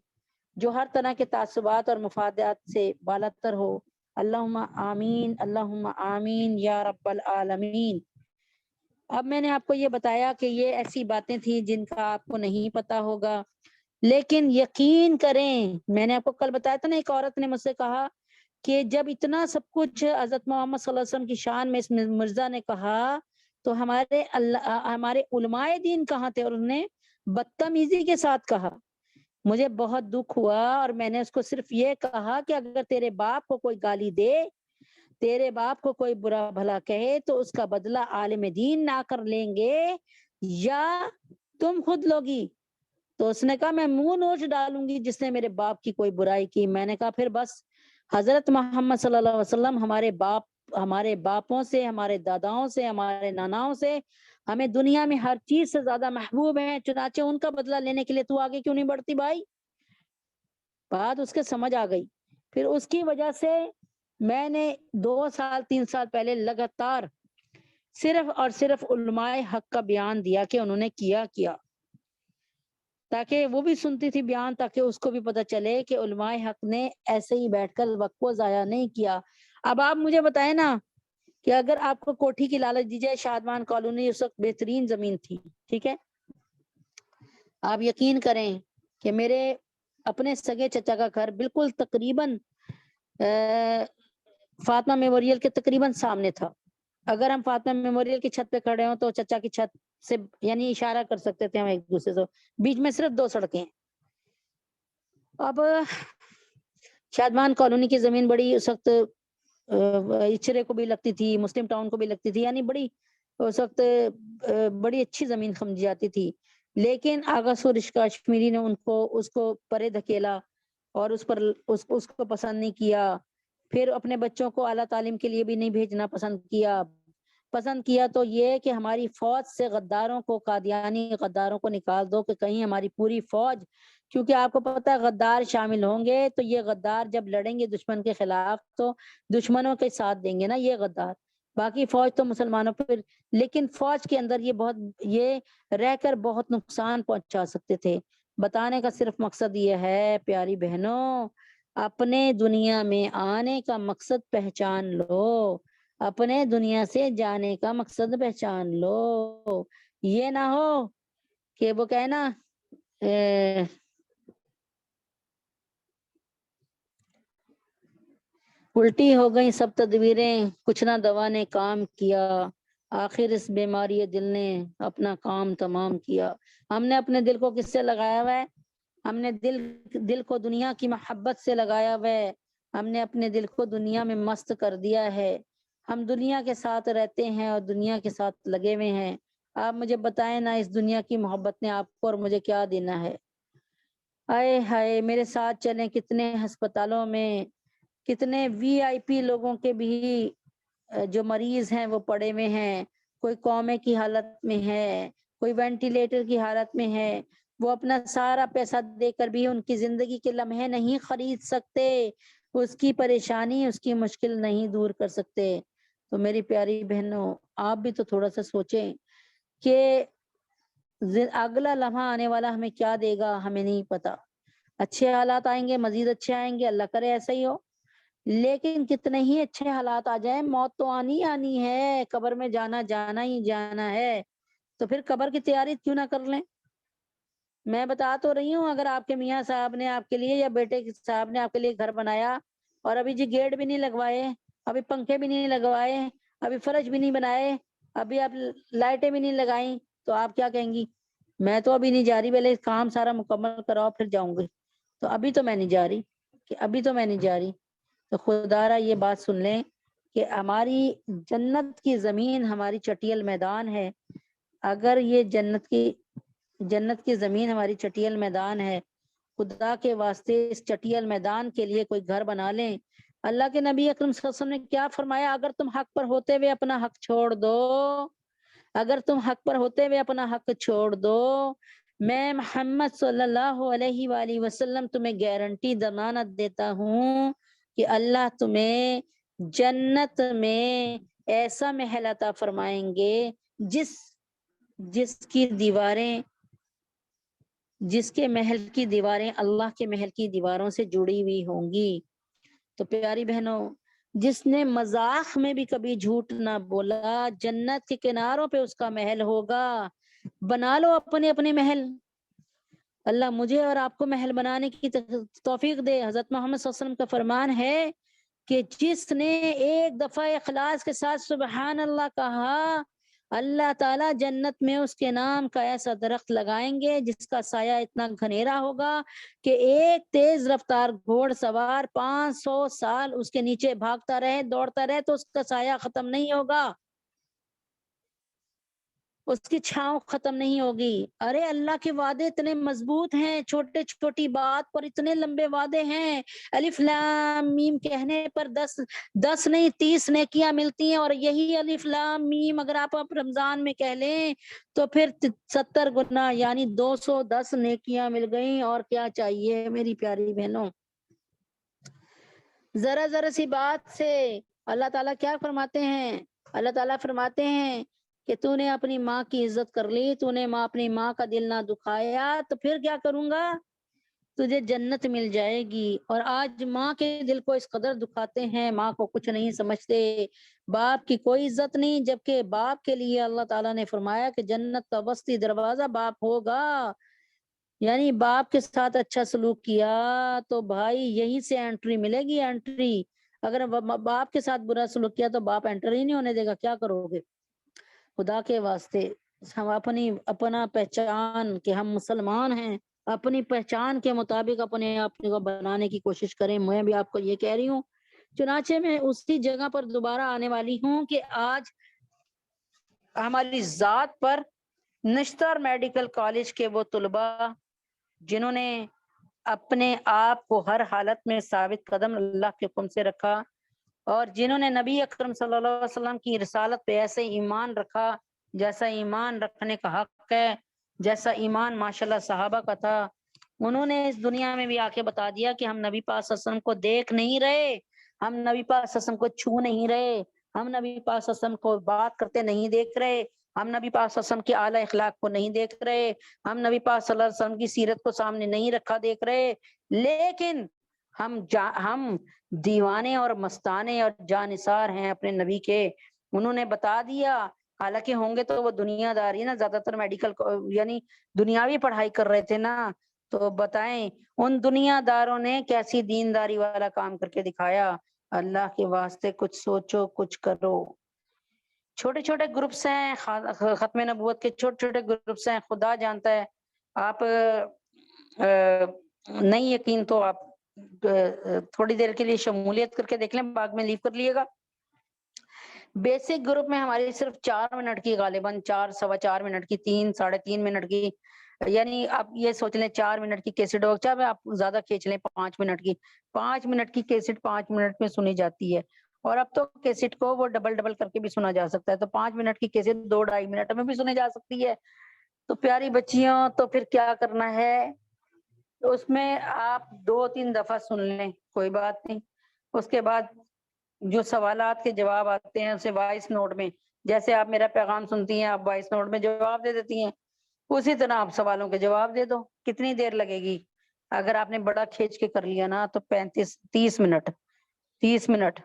جو ہر طرح کے تعصبات اور مفادات سے بالاتر ہو۔ اللہم آمین، اللہم آمین یا رب العالمین۔ اب میں نے آپ کو یہ بتایا کہ یہ ایسی باتیں تھیں جن کا آپ کو نہیں پتا ہوگا، لیکن یقین کریں، میں نے آپ کو کل بتایا تھا نا، ایک عورت نے مجھ سے کہا کہ جب اتنا سب کچھ حضرت محمد صلی اللہ علیہ وسلم کی شان میں اس مرزا نے کہا تو ہمارے علماء دین کہاں تھے، اور انہوں نے بدتمیزی کے ساتھ کہا۔ مجھے بہت دکھ ہوا اور میں نے اس کو صرف یہ کہا کہ اگر تیرے باپ کو کوئی گالی دے، تیرے باپ کو کوئی برا بھلا کہے تو اس کا بدلہ عالم دین نہ کر لیں گے یا تم خود لوگی؟ تو اس نے کہا میں منہ نوچ ڈالوں گی جس نے میرے باپ کی کوئی برائی کی۔ میں نے کہا پھر بس حضرت محمد صلی اللہ علیہ وسلم ہمارے باپوں سے، ہمارے داداؤں سے، ہمارے ناناؤں سے ہمیں دنیا میں ہر چیز سے زیادہ محبوب ہیں، چنانچہ ان کا بدلہ لینے کے لیے تو آگے کیوں نہیں بڑھتی بھائی؟ بات اس کے سمجھ آ گئی۔ پھر اس کی وجہ سے میں نے 2 سال 3 سال پہلے لگاتار صرف اور صرف علماء حق کا بیان دیا کہ انہوں نے کیا تاکہ وہ بھی سنتی تھی بیان، تاکہ اس کو بھی پتہ چلے کہ علماء حق نے ایسے ہی بیٹھ کر وقت کو ضائع نہیں کیا۔ اب آپ مجھے بتائیں نا کہ اگر آپ کو کوٹھی کی لالچ دی جائے، شادمان کالونی اس وقت بہترین زمین تھی، ٹھیک ہے، آپ یقین کریں کہ میرے اپنے سگے چچا کا گھر بالکل تقریباً فاطمہ میموریل کے تقریباً سامنے تھا۔ اگر ہم فاطمہ میموریل کی چھت پہ کھڑے ہوں تو چچا کی چھت سے یعنی اشارہ کر سکتے تھے ہم ایک دوسرے سے، بیچ میں صرف 2 سڑکیں۔ اب شادمان کالونی کی زمین بڑی اس وقت اچرے کو بھی لگتی تھی، مسلم ٹاؤن کو بھی لگتی تھی، یعنی بڑی اس وقت بڑی اچھی زمین سمجھی جاتی تھی، لیکن آغا سورش کاشمیری نے اس کو پرے دھکیلا اور اس کو پسند نہیں کیا۔ پھر اپنے بچوں کو اعلیٰ تعلیم کے لیے بھی نہیں بھیجنا پسند کیا تو یہ کہ ہماری فوج سے غداروں کو، قادیانی غداروں کو نکال دو کہ کہیں ہماری پوری فوج، کیونکہ آپ کو پتہ ہے غدار شامل ہوں گے تو یہ غدار جب لڑیں گے دشمن کے خلاف تو دشمنوں کے ساتھ دیں گے نا یہ غدار، باقی فوج تو مسلمانوں پر، لیکن فوج کے اندر یہ رہ کر بہت نقصان پہنچا سکتے تھے۔ بتانے کا صرف مقصد یہ ہے پیاری بہنوں، اپنے دنیا میں آنے کا مقصد پہچان لو، اپنے دنیا سے جانے کا مقصد پہچان لو۔ یہ نہ ہو کہ وہ کہنا الٹی ہو گئی سب تدبیریں، کچھ نہ دوا نے کام کیا، آخر اس بیماری دل نے اپنا کام تمام کیا۔ ہم نے اپنے دل کو کس سے لگایا ہوا ہے؟ ہم نے دل کو دنیا کی محبت سے لگایا ہوا ہے، ہم نے اپنے دل کو دنیا میں مست کر دیا ہے، ہم دنیا کے ساتھ رہتے ہیں اور دنیا کے ساتھ لگے ہوئے ہیں، آپ مجھے بتائیں نا اس دنیا کی محبت نے آپ کو اور مجھے کیا دینا ہے؟ آئے ہائے میرے ساتھ چلیں، کتنے ہسپتالوں میں کتنے وی آئی پی لوگوں کے بھی جو مریض ہیں وہ پڑے ہوئے ہیں، کوئی کومے کی حالت میں ہے، کوئی وینٹیلیٹر کی حالت میں ہے، وہ اپنا سارا پیسہ دے کر بھی ان کی زندگی کے لمحے نہیں خرید سکتے، اس کی پریشانی اس کی مشکل نہیں دور کر سکتے۔ تو میری پیاری بہنوں، آپ بھی تو تھوڑا سا سوچیں کہ اگلا لمحہ آنے والا ہمیں کیا دے گا، ہمیں نہیں پتا۔ اچھے حالات آئیں گے، مزید اچھے آئیں گے، اللہ کرے ایسا ہی ہو، لیکن کتنے ہی اچھے حالات آ جائیں، موت تو آنی آنی ہے، قبر میں جانا جانا ہی جانا ہے، تو پھر قبر کی تیاری کیوں نہ کر لیں؟ میں بتا تو رہی ہوں، اگر آپ کے میاں صاحب نے آپ کے لیے یا بیٹے صاحب نے آپ کے لیے گھر بنایا اور ابھی جی گیٹ بھی نہیں لگوائے، ابھی پنکھے بھی نہیں لگوائے، ابھی فرش بھی نہیں بنائے، ابھی آپ لائٹیں بھی نہیں لگائیں، تو آپ کیا کہیں گی؟ میں تو ابھی نہیں جا رہی، پہلے کام سارا مکمل کراؤ پھر جاؤں گی۔ تو ابھی تو میں نہیں جا رہی، کہ ابھی تو میں نہیں جا رہی۔ تو خدا را یہ بات سن لیں کہ ہماری جنت کی زمین ہماری چٹیل میدان ہے۔ اگر یہ جنت کی زمین ہماری چٹیل میدان ہے، خدا کے واسطے اس چٹیل میدان کے لیے کوئی گھر بنا لیں۔ اللہ کے نبی اکرم صلی اللہ علیہ وسلم نے کیا فرمایا؟ اگر تم حق پر ہوتے ہوئے اپنا حق چھوڑ دو، اگر تم حق پر ہوتے ہوئے اپنا حق چھوڑ دو، میں محمد صلی اللہ علیہ وآلہ وسلم تمہیں گارنٹی ضمانت دیتا ہوں کہ اللہ تمہیں جنت میں ایسا محل عطا فرمائیں گے جس کے محل کی دیواریں اللہ کے محل کی دیواروں سے جڑی ہوئی ہوں گی۔ تو پیاری بہنوں، جس نے مذاق میں بھی کبھی جھوٹ نہ بولا، جنت کے کناروں پہ اس کا محل ہوگا۔ بنا لو اپنے اپنے محل، اللہ مجھے اور آپ کو محل بنانے کی توفیق دے۔ حضرت محمد صلی اللہ علیہ وسلم کا فرمان ہے کہ جس نے ایک دفعہ اخلاص کے ساتھ سبحان اللہ کہا، اللہ تعالیٰ جنت میں اس کے نام کا ایسا درخت لگائیں گے جس کا سایہ اتنا گھنیرا ہوگا کہ ایک تیز رفتار گھوڑ سوار 500 سال اس کے نیچے بھاگتا رہے، دوڑتا رہے، تو اس کا سایہ ختم نہیں ہوگا، اس کی چھاؤں ختم نہیں ہوگی۔ ارے اللہ کے وعدے اتنے مضبوط ہیں، چھوٹے چھوٹی بات پر اتنے لمبے وعدے ہیں۔ الف لام میم کہنے پر 10 نہیں 30 نیکیاں ملتی ہیں، اور یہی الف لام میم اگر آپ رمضان میں کہہ لیں تو پھر 70 گنا یعنی 210 نیکیاں مل گئیں۔ اور کیا چاہیے میری پیاری بہنوں؟ ذرا ذرا سی بات سے اللہ تعالیٰ کیا فرماتے ہیں؟ اللہ تعالیٰ فرماتے ہیں کہ تو نے اپنی ماں کی عزت کر لی، تو نے اپنی ماں کا دل نہ دکھایا، تو پھر کیا کروں گا؟ تجھے جنت مل جائے گی۔ اور آج ماں کے دل کو اس قدر دکھاتے ہیں، ماں کو کچھ نہیں سمجھتے، باپ کی کوئی عزت نہیں، جبکہ باپ کے لیے اللہ تعالیٰ نے فرمایا کہ جنت کا وسطی دروازہ باپ ہوگا، یعنی باپ کے ساتھ اچھا سلوک کیا تو بھائی یہیں سے انٹری ملے گی، انٹری۔ اگر باپ کے ساتھ برا سلوک کیا تو باپ انٹر ہی نہیں ہونے دے گا، کیا کرو گے؟ خدا کے واسطے ہم اپنا پہچان کہ ہم مسلمان ہیں، اپنی پہچان کے مطابق اپنے آپ کو بنانے کی کوشش کریں۔ میں بھی آپ کو یہ کہہ رہی ہوں، چنانچہ میں اسی جگہ پر دوبارہ آنے والی ہوں کہ آج ہماری ذات پر نشتر میڈیکل کالج کے وہ طلباء جنہوں نے اپنے آپ کو ہر حالت میں ثابت قدم اللہ کے حکم سے رکھا، اور جنہوں نے نبی اکرم صلی اللہ علیہ وسلم کی رسالت پہ ایسے ایمان رکھا جیسا ایمان رکھنے کا حق ہے، جیسا ایمان ماشاءاللہ صحابہ کا تھا، انہوں نے اس دنیا میں بھی آ کے بتا دیا کہ ہم نبی پاک صلی اللہ علیہ وسلم کو دیکھ نہیں رہے، ہم نبی پاک صلی اللہ علیہ وسلم کو چھو نہیں رہے، ہم نبی پاک صلی اللہ علیہ وسلم کو بات کرتے نہیں دیکھ رہے، ہم نبی پاک صلی اللہ علیہ وسلم کے اعلیٰ اخلاق کو نہیں دیکھ رہے، ہم نبی پاک صلی اللہ علیہ وسلم کی سیرت کو سامنے نہیں رکھا دیکھ رہے، لیکن ہم دیوانے اور مستانے اور جانثار ہیں اپنے نبی کے۔ انہوں نے بتا دیا، حالانکہ ہوں گے تو وہ دنیا داری نا، زیادہ تر میڈیکل یعنی دنیاوی پڑھائی کر رہے تھے نا، تو بتائیں ان دنیا داروں نے کیسی دینداری والا کام کر کے دکھایا۔ اللہ کے واسطے کچھ سوچو، کچھ کرو۔ چھوٹے چھوٹے گروپس ہیں، ختم نبوت کے چھوٹے چھوٹے گروپس ہیں، خدا جانتا ہے۔ آپ نہیں یقین تو آپ تھوڑی دیر کے لیے شمولیت کر کے دیکھ لیں، بعد میں لیو کر لیے گا۔ بیسک گروپ میں ہماری صرف 4 منٹ کی، غالباً 4 سوا 4 منٹ کی، 3 ساڑھے 3 منٹ کی، یعنی آپ یہ سوچ لیں 4 منٹ کی کیسٹ ہو، چاہے آپ زیادہ کھینچ لیں 5 منٹ کی، 5 منٹ کی کیسٹ 5 منٹ میں سنی جاتی ہے، اور اب تو کیسٹ کو وہ ڈبل ڈبل کر کے بھی سنا جا سکتا ہے، تو 5 منٹ کی کیسٹ 2 ڈھائی منٹ میں بھی سنی جا سکتی ہے۔ تو پیاری بچیوں، تو پھر کیا کرنا ہے، تو اس میں آپ 2-3 دفعہ سن لیں، کوئی بات نہیں۔ اس کے بعد جو سوالات کے جواب آتے ہیں اسے وائس نوٹ میں، جیسے آپ میرا پیغام سنتی ہیں آپ وائس نوٹ میں جواب دے دیتی ہیں، اسی طرح آپ سوالوں کے جواب دے دو۔ کتنی دیر لگے گی؟ اگر آپ نے بڑا کھینچ کے کر لیا نا تو 30 منٹ 30 منٹ۔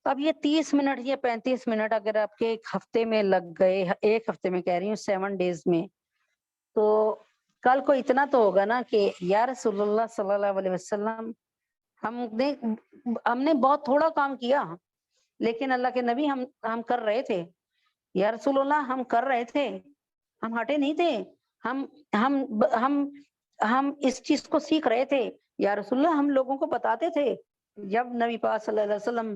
اب یہ 30 منٹ یا 35 منٹ اگر آپ کے ایک ہفتے میں لگ گئے، ایک ہفتے میں کہہ رہی ہوں 7 ڈیز میں، تو کل کو اتنا تو ہوگا نا کہ یا رسول اللہ صلی اللہ علیہ وسلم، ہم نے بہت تھوڑا کام کیا، لیکن اللہ کے نبی ہم کر رہے تھے، یا رسول اللہ ہم کر رہے تھے، ہم ہٹے نہیں تھے، ہم ہم ہم ہم اس چیز کو سیکھ رہے تھے، یا رسول اللہ ہم لوگوں کو بتاتے تھے۔ جب نبی پاک صلی اللہ علیہ وسلم،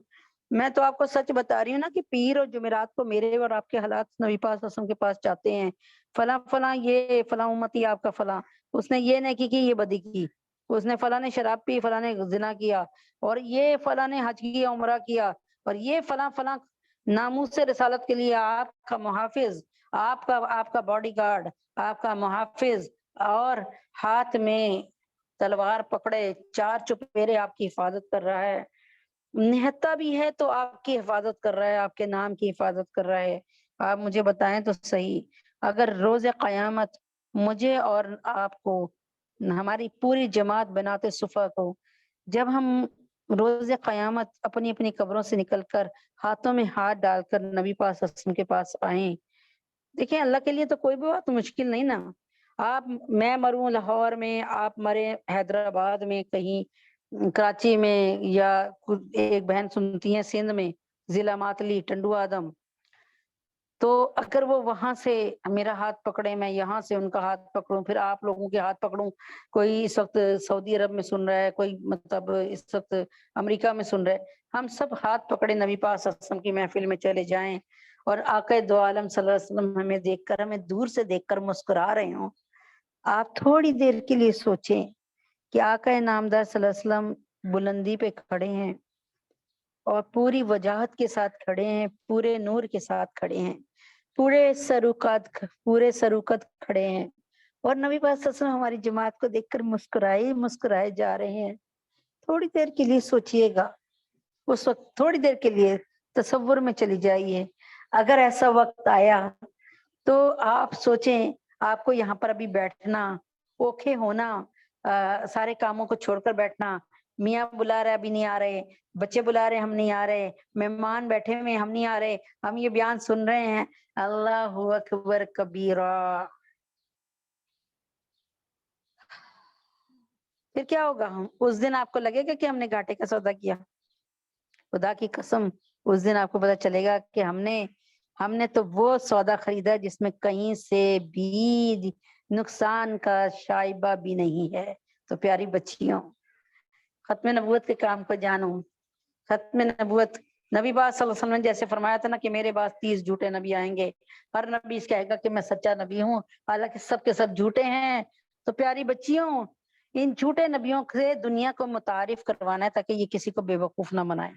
میں تو آپ کو سچ بتا رہی ہوں نا کہ پیر اور جمعرات کو میرے اور آپ کے حالات نبی پاک صلی اللہ علیہ وسلم کے پاس جاتے ہیں، فلاں فلاں یہ فلاں امتی آپ کا فلاں، اس نے یہ نہیں کی یہ بدی کی، اس نے فلاں نے شراب پی، فلاں نے زنا کیا، اور یہ فلاں نے حج کیا، عمرہ کیا، اور یہ فلاں فلاں ناموس سے رسالت کے لیے آپ کا محافظ، آپ کا باڈی گارڈ، آپ کا محافظ، اور ہاتھ میں تلوار پکڑے 4 چپیرے آپ کی حفاظت کر رہا ہے، نہتا بھی ہے تو آپ کی حفاظت کر رہا ہے، آپ کے نام کی حفاظت کر رہا ہے۔ آپ مجھے بتائیں تو صحیح، اگر روز قیامت مجھے اور آپ کو، ہماری پوری جماعت بناتے صفا کو، جب ہم روز قیامت اپنی اپنی قبروں سے نکل کر ہاتھوں میں ہاتھ ڈال کر نبی پاک صلی اللہ علیہ وسلم کے پاس آئیں، دیکھیں اللہ کے لیے تو کوئی بھی بات مشکل نہیں نا۔ آپ، میں مروں لاہور میں، آپ مرے حیدرآباد میں کہیں، کراچی میں، یا ایک بہن سنتی ہیں سندھ میں، ضلع ماتلی ٹنڈو آدم، تو اگر وہ وہاں سے میرا ہاتھ پکڑے، میں یہاں سے ان کا ہاتھ پکڑوں، پھر آپ لوگوں کے ہاتھ پکڑوں، کوئی اس وقت سعودی عرب میں سن رہا ہے، کوئی مطلب اس وقت امریکہ میں سن رہا ہے، ہم سب ہاتھ پکڑے نبی پاک صلی اللہ علیہ وسلم کی محفل میں چلے جائیں، اور آقا دو عالم صلی اللہ علیہ وسلم ہمیں دیکھ کر، ہمیں دور سے دیکھ کر مسکرا رہے ہوں، آپ تھوڑی دیر کے لیے سوچیں کہ آقا نامدار صلی اللہ علیہ وسلم بلندی پہ کھڑے ہیں، اور پوری وجاہت کے ساتھ کھڑے ہیں، پورے نور کے ساتھ کھڑے ہیں، پورے سروقت کھڑے ہیں، اور نبی پاک صلی اللہ علیہ وسلم ہماری جماعت کو دیکھ کر مسکرائے جا رہے ہیں۔ تھوڑی دیر کے لیے سوچئے گا، اس وقت تھوڑی دیر کے لیے تصور میں چلی جائیے، اگر ایسا وقت آیا تو آپ سوچیں، آپ کو یہاں پر ابھی بیٹھنا، اوکھے ہونا، سارے کاموں کو چھوڑ کر بیٹھنا، میاں بلا رہے ابھی نہیں آ رہے، بچے بلا رہے ہم نہیں آ رہے، مہمان بیٹھے ہوئے ہم نہیں آ رہے، ہم یہ بیان سن رہے ہیں، اللہ اکبر کبیرہ، پھر کیا ہوگا؟ ہم اس دن آپ کو لگے گا کہ ہم نے گھاٹے کا سودا کیا؟ خدا کی قسم اس دن آپ کو پتا چلے گا کہ ہم نے تو وہ سودا خریدا جس میں کہیں سے بھی نقصان کا شائبہ بھی نہیں ہے۔ تو پیاری بچیوں، ختم نبوت کے کام کو جانو۔ ختم نبوت، نبی پاک صلی اللہ علیہ وسلم نے جیسے فرمایا تھا نا کہ میرے پاس 30 جھوٹے نبی آئیں گے، ہر نبی اس کہے گا کہ میں سچا نبی ہوں، حالانکہ سب کے سب جھوٹے ہیں۔ تو پیاری بچیوں، ان جھوٹے نبیوں سے دنیا کو متعارف کروانا ہے تاکہ یہ کسی کو بے وقوف نہ بنائے۔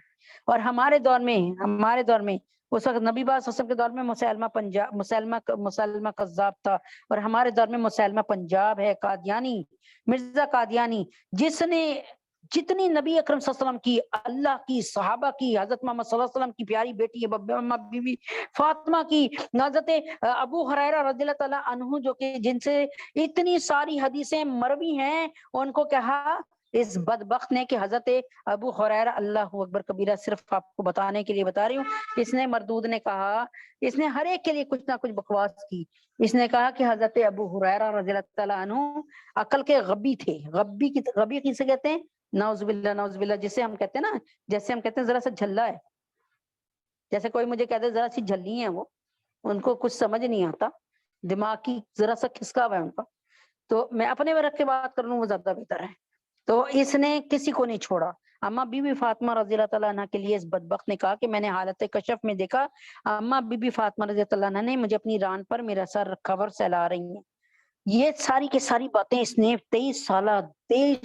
اور ہمارے دور میں اس وقت نبی پاک صلی اللہ علیہ وسلم کے دور میں مسلمہ کذاب تھا، اور ہمارے دور میں مسلمہ پنجاب ہے، قادیانی، مرزا قادیانی، جس نے جتنی نبی اکرم صلی اللہ علیہ وسلم کی، اللہ کی، صحابہ کی، حضرت محمد صلی اللہ علیہ وسلم کی پیاری بیٹی بی بی فاطمہ کی، حضرت ابو ہریرہ رضی اللہ تعالیٰ عنہ جو کہ جن سے اتنی ساری حدیثیں مروی ہیں، ان کو کہا اس بدبخت نے کہ حضرت ابو ہریرہ، اللہ اکبر کبیرہ، صرف آپ کو بتانے کے لیے بتا رہی ہوں، اس نے مردود نے کہا، اس نے ہر ایک کے لیے کچھ نہ کچھ بکواس کی، اس نے کہا کہ حضرت ابو ہریرہ رضی اللہ تعالیٰ عنہ عقل کے غبی تھے۔ غبی کسے کہتے ہیں؟ نعوذ باللہ نعوذ باللہ، جسے ہم کہتے ہیں نا، جیسے ہم کہتے ہیں ذرا سا جھلا ہے، جیسے کوئی مجھے کہتے ذرا سی جھلی ہے، وہ ان کو کچھ سمجھ نہیں آتا، دماغ کی ذرا سا کھسکا ہوا ہے ان کا، تو میں اپنے میں رکھ کے بات کر لوں وہ زیادہ بہتر ہے۔ تو اس نے کسی کو نہیں چھوڑا، اما بی بی فاطمہ رضی اللہ تعالیٰ عنہ کے لیے اس بدبخت نے کہا کہ میں نے حالت کشف میں دیکھا اما بی بی فاطمہ رضی اللہ عنہ نے مجھے اپنی ران پر میرا سر رکھا اور سہلا رہی ہیں۔ یہ ساری کی ساری باتیں اس نے 23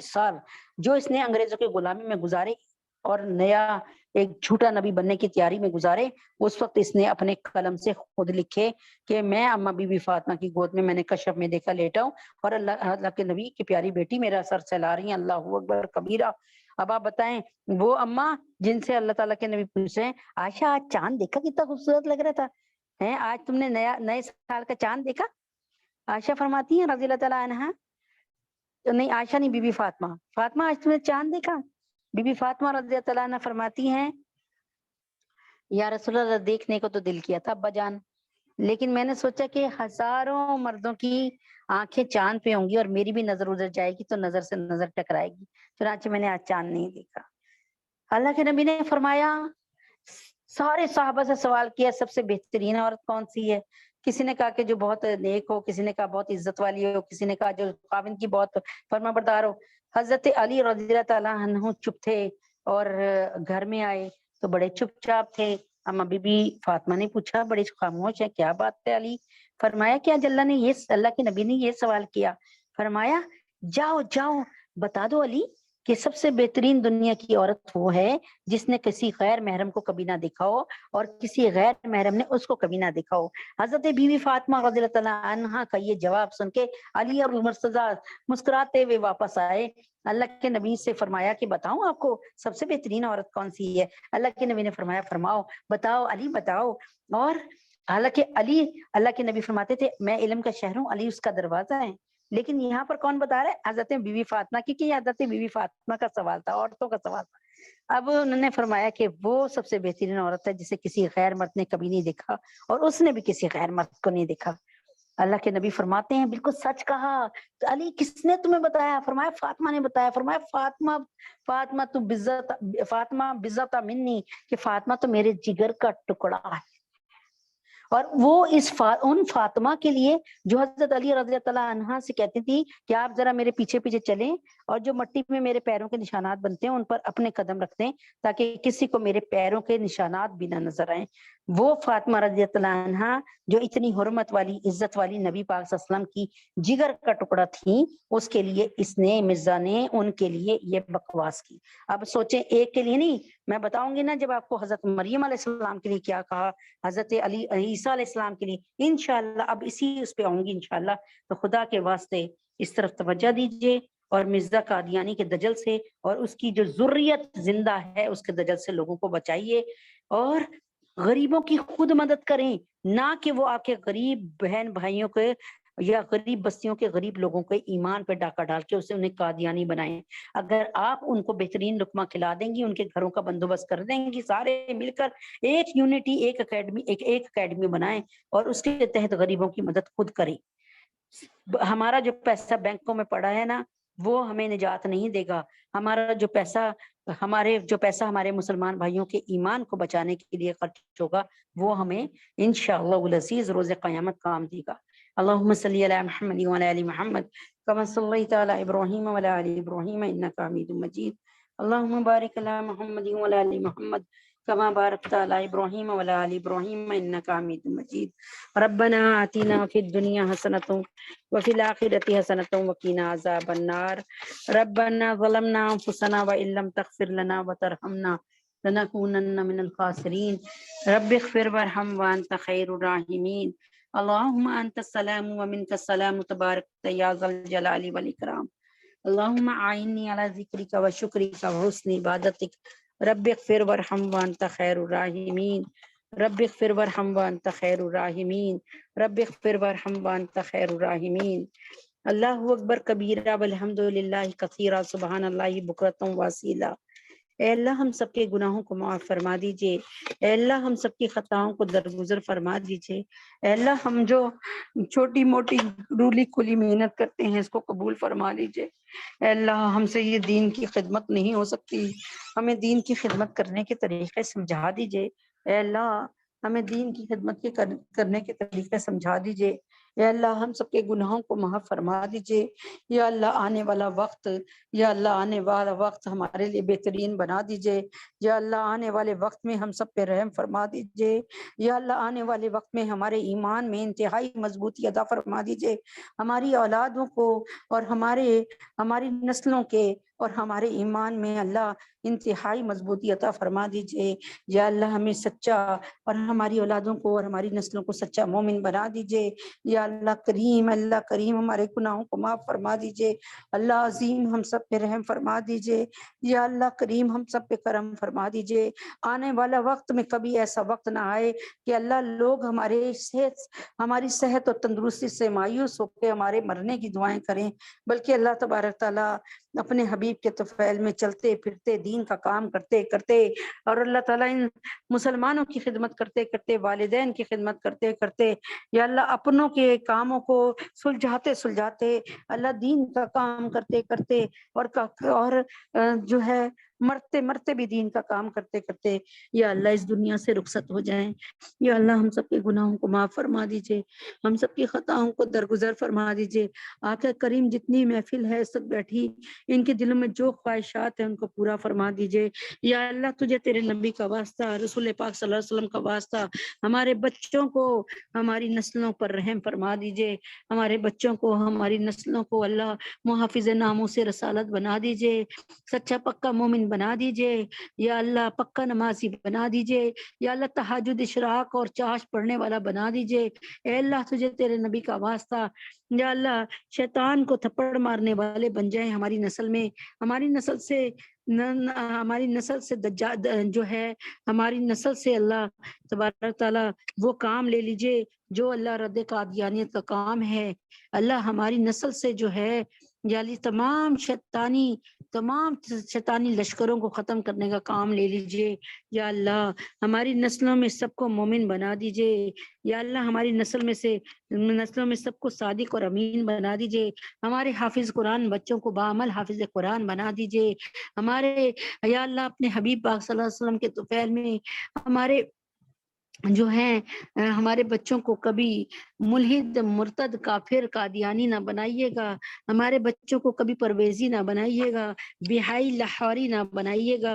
سال جو اس نے انگریزوں کی غلامی میں گزارے اور نیا ایک جھوٹا نبی بننے کی تیاری میں گزارے، اس وقت اس نے اپنے قلم سے خود لکھے کہ میں اما بی بی فاطمہ کی گود میں نے کشف میں دیکھا لیٹا ہوں اور اللہ کے نبی کی پیاری بیٹی میرا سر سہلا رہی ہیں، اللہ اکبر کبیرہ۔ اب آپ بتائیں وہ اما جن سے اللہ تعالیٰ کے نبی پوچھے عائشہ آج چاند دیکھا کتنا خوبصورت لگ رہا تھا، آج تم نے نئے سال کا چاند دیکھا؟ عائشہ فرماتی ہیں رضی اللہ تعالیٰ عنہا، نہیں عائشہ نہیں، بی بی فاطمہ آج تم نے چاند دیکھا؟ بی بی فاطمہ رضی اللہ تعالیٰ عنہ فرماتی ہیں یا رسول اللہ دیکھنے کو تو دل کیا تھا ابا جان، لیکن میں نے سوچا کہ ہزاروں مردوں کی آنکھیں چاند پہ ہوں گی اور میری بھی نظر ادھر جائے گی تو نظر سے نظر ٹکرائے گی، چنانچہ میں نے آج چاند نہیں دیکھا۔ اللہ کے نبی نے فرمایا، سارے صحابہ سے سوال کیا سب سے بہترین عورت کون سی ہے؟ کسی نے کہا کہ جو بہت نیک ہو، کسی نے کہا بہت عزت والی ہو، کسی نے کہا جو خاوند کی بہت فرما بردار ہو۔ حضرت علی رضی اللہ تعالیٰ عنہ چپ تھے اور گھر میں آئے تو بڑے چپ چاپ تھے۔ اما بی بی فاطمہ نے پوچھا بڑے خاموش ہے، کیا بات ہے علی؟ فرمایا کہ آج اللہ کے نبی نے یہ سوال کیا، فرمایا جاؤ جاؤ بتا دو علی کہ سب سے بہترین دنیا کی عورت وہ ہے جس نے کسی غیر محرم کو کبھی نہ دیکھا ہو اور کسی غیر محرم نے اس کو کبھی نہ دیکھا ہو۔ حضرت بی بی فاطمہ رضی اللہ تعالیٰ عنہا کا یہ جواب سن کے علی اور مرتضیٰ مسکراتے ہوئے واپس آئے۔ اللہ کے نبی سے فرمایا کہ بتاؤں آپ کو سب سے بہترین عورت کون سی ہے؟ اللہ کے نبی نے فرمایا فرماؤ، بتاؤ علی بتاؤ۔ اور حالانکہ علی، اللہ کے نبی فرماتے تھے میں علم کا شہر ہوں، علی اس کا دروازہ ہے، لیکن یہاں پر کون بتا رہا ہے؟ حضرت بی بی فاطمہ، کیونکہ یہ حضرت بی بی فاطمہ کا سوال تھا، عورتوں کا سوال تھا۔ اب انہوں نے فرمایا کہ وہ سب سے بہترین عورت ہے جسے کسی غیر مرد نے کبھی نہیں دیکھا اور اس نے بھی کسی غیر مرد کو نہیں دیکھا۔ اللہ کے نبی فرماتے ہیں بالکل سچ کہا۔ علی کس نے تمہیں بتایا؟ فرمایا فاطمہ نے بتایا۔ فرمایا فاطمہ بزت منی، کہ فاطمہ تو میرے جگر کا ٹکڑا ہے۔ اور وہ ان فاطمہ کے لیے جو حضرت علی رضی اللہ عنہا سے کہتی تھی کہ آپ ذرا میرے پیچھے پیچھے چلیں اور جو مٹی میں میرے پیروں کے نشانات بنتے ہیں ان پر اپنے قدم رکھتے ہیں تاکہ کسی کو میرے پیروں کے نشانات بھی نہ نظر آئیں۔ وہ فاطمہ رضی اللہ عنہا جو اتنی حرمت والی عزت والی نبی پاک صلی اللہ علیہ وسلم کی جگر کا ٹکڑا تھی، اس کے لیے اس نے مرزا نے ان کے لیے یہ بکواس کی۔ اب سوچیں ایک کے لیے نہیں، میں بتاؤں گی نا جب آپ کو حضرت مریم علیہ السلام کے لیے کیا کہا، حضرت عیسیٰ علیہ السلام کے لیے انشاءاللہ اب اسی اس پہ آؤں گی انشاءاللہ۔ تو خدا کے واسطے اس طرف توجہ دیجئے اور مرزا قادیانی کے دجل سے اور اس کی جو ذریت زندہ ہے اس کے دجل سے لوگوں کو بچائیے اور غریبوں کی خود مدد کریں، نہ کہ وہ آپ کے غریب بہن بھائیوں کے یا غریب بستیوں کے غریب لوگوں کے ایمان پہ ڈاکہ ڈال کے اسے انہیں قادیانی بنائیں۔ اگر آپ ان کو بہترین لقمہ کھلا دیں گی، ان کے گھروں کا بندوبست کر دیں گی، سارے مل کر ایک یونٹی ایک اکیڈمی بنائیں اور اس کے تحت غریبوں کی مدد خود کریں۔ ہمارا جو پیسہ بینکوں میں پڑا ہے نا وہ ہمیں نجات نہیں دے گا، ہمارا جو پیسہ ہمارے مسلمان بھائیوں کے ایمان کو بچانے کے لیے خرچ ہوگا وہ ہمیں انشاءاللہ العزیز روز قیامت کام دے گا۔ اللہم صلی علی محمد وعلی آل محمد کما صلیت علی ابراہیم وعلی آل ابراہیم انک حمید مجید۔ اللہم بارک علی محمد وعلی آل محمد کما بارکت علی ابراہیم وعلی آل ابراہیم انک حمید مجید۔ ربنا آتنا فی الدنیا حسنۃ وفی الآخرۃ حسنۃ وقنا عذاب النار۔ ربنا ظلمنا انفسنا وان لم تغفر لنا وترحمنا لنکونن من الخاسرین۔ رب اغفر وارحم وانت خیر الراحمین۔ اللہم انت السلام ومنک السلام تبارک یا ذا الجلال والاکرام۔ اللہم اعنی علی ذکرک وشکرک وحسن عبادتک۔ رب اغفر وارحم وانت خیر الراحمین۔ رب اغفر وارحم وانت خیر الراحمین۔ رب اغفر وارحم وانت خیر الراحمین۔ اللہ اکبر کبیرہ والحمد للہ کثیرہ سبحان اللہ بکرۃ واصیلا۔ اے اللہ ہم سب کے گناہوں کو معاف فرما دیجئے، اے اللہ ہم سب کی خطاؤں کو درگزر فرما دیجئے، اے اللہ ہم جو چھوٹی موٹی رولی کھلی محنت کرتے ہیں اس کو قبول فرما لیجئے، اے اللہ ہم سے یہ دین کی خدمت نہیں ہو سکتی، ہمیں دین کی خدمت کرنے کے طریقے سمجھا دیجئے، اے اللہ ہمیں دین کی خدمت کے کرنے کے طریقے سمجھا دیجیے۔ یا اللہ ہم سب کے گناہوں کو معاف فرما دیجیے۔ یا اللہ آنے والا وقت، یا اللہ آنے والا وقت ہمارے لیے بہترین بنا دیجیے۔ یا اللہ آنے والے وقت میں ہم سب پہ رحم فرما دیجیے۔ یا اللہ آنے والے وقت میں ہمارے ایمان میں انتہائی مضبوطی عطا فرما دیجیے۔ ہماری اولادوں کو اور ہماری نسلوں کے اور ہمارے ایمان میں اللہ انتہائی مضبوطی عطا فرما دیجیے۔ یا اللہ ہمیں سچا اور ہماری اولادوں کو اور ہماری نسلوں کو سچا مومن بنا دیجیے۔ یا اللہ کریم ہمارے گناہوں کو معاف فرما دیجیے۔ اللہ عظیم ہم سب پہ رحم فرما دیجیے۔ یا اللہ کریم ہم سب پہ کرم فرما دیجیے۔ آنے والا وقت میں کبھی ایسا وقت نہ آئے کہ اللہ لوگ ہماری صحت اور تندرستی سے مایوس ہو کے ہمارے مرنے کی دعائیں کریں، بلکہ اللہ تبارک تعالیٰ اپنے حبیب کے طفیل میں چلتے پھرتے دین کا کام کرتے کرتے اور اللہ تعالیٰ ان مسلمانوں کی خدمت کرتے کرتے، والدین کی خدمت کرتے کرتے، یا اللہ اپنوں کے کاموں کو سلجھاتے اللہ دین کا کام کرتے کرتے اور جو ہے مرتے بھی دین کا کام کرتے کرتے یا اللہ اس دنیا سے رخصت ہو جائیں۔ یا اللہ ہم سب کے گناہوں کو معاف فرما دیجیے، ہم سب کی خطاؤں کو درگزر فرما دیجیے۔ آقا کریم جتنی محفل ہے سب بیٹھی، ان کے دلوں میں جو خواہشات ہیں ان کو پورا فرما دیجیے۔ یا اللہ تجھے تیرے نبی کا واسطہ، رسول پاک صلی اللہ علیہ وسلم کا واسطہ، ہمارے بچوں کو ہماری نسلوں پر رحم فرما دیجیے، ہمارے بچوں کو ہماری نسلوں کو اللہ محافظ ناموں سے رسالت بنا دیجیے، سچا پکا مومن بنا دیجیے۔ یا اللہ پکا نمازی بنا دیجیے۔ یا اللہ تہجد اشراق اور چاش پڑھنے والا بنا دیجیے۔ اے اللہ تجھے تیرے نبی کا واسطہ، یا اللہ شیطان کو تھپڑ مارنے والے بن جائیں ہماری نسل میں، ہماری نسل سے جو ہے ہماری نسل سے اللہ تبارک تعالیٰ وہ کام لے لیجئے جو اللہ رد قادیانیت کا کام ہے۔ اللہ ہماری نسل سے جو ہے یعنی تمام شیطانی لشکروں کو ختم کرنے کا کام لے لیجئے۔ یا اللہ ہماری نسلوں میں سب کو مومن بنا دیجئے۔ یا اللہ ہماری نسلوں میں سب کو صادق اور امین بنا دیجئے۔ ہمارے حافظ قرآن بچوں کو بعمل حافظ قرآن بنا دیجئے۔ ہمارے یا اللہ اپنے حبیب پاک صلی اللہ علیہ وسلم کے طفیل میں ہمارے جو ہیں ہمارے بچوں کو کبھی ملحد مرتد کافر قادیانی نہ بنائیے گا، ہمارے بچوں کو کبھی پرویزی نہ بنائیے گا، بہائی لاہوری نہ بنائیے گا،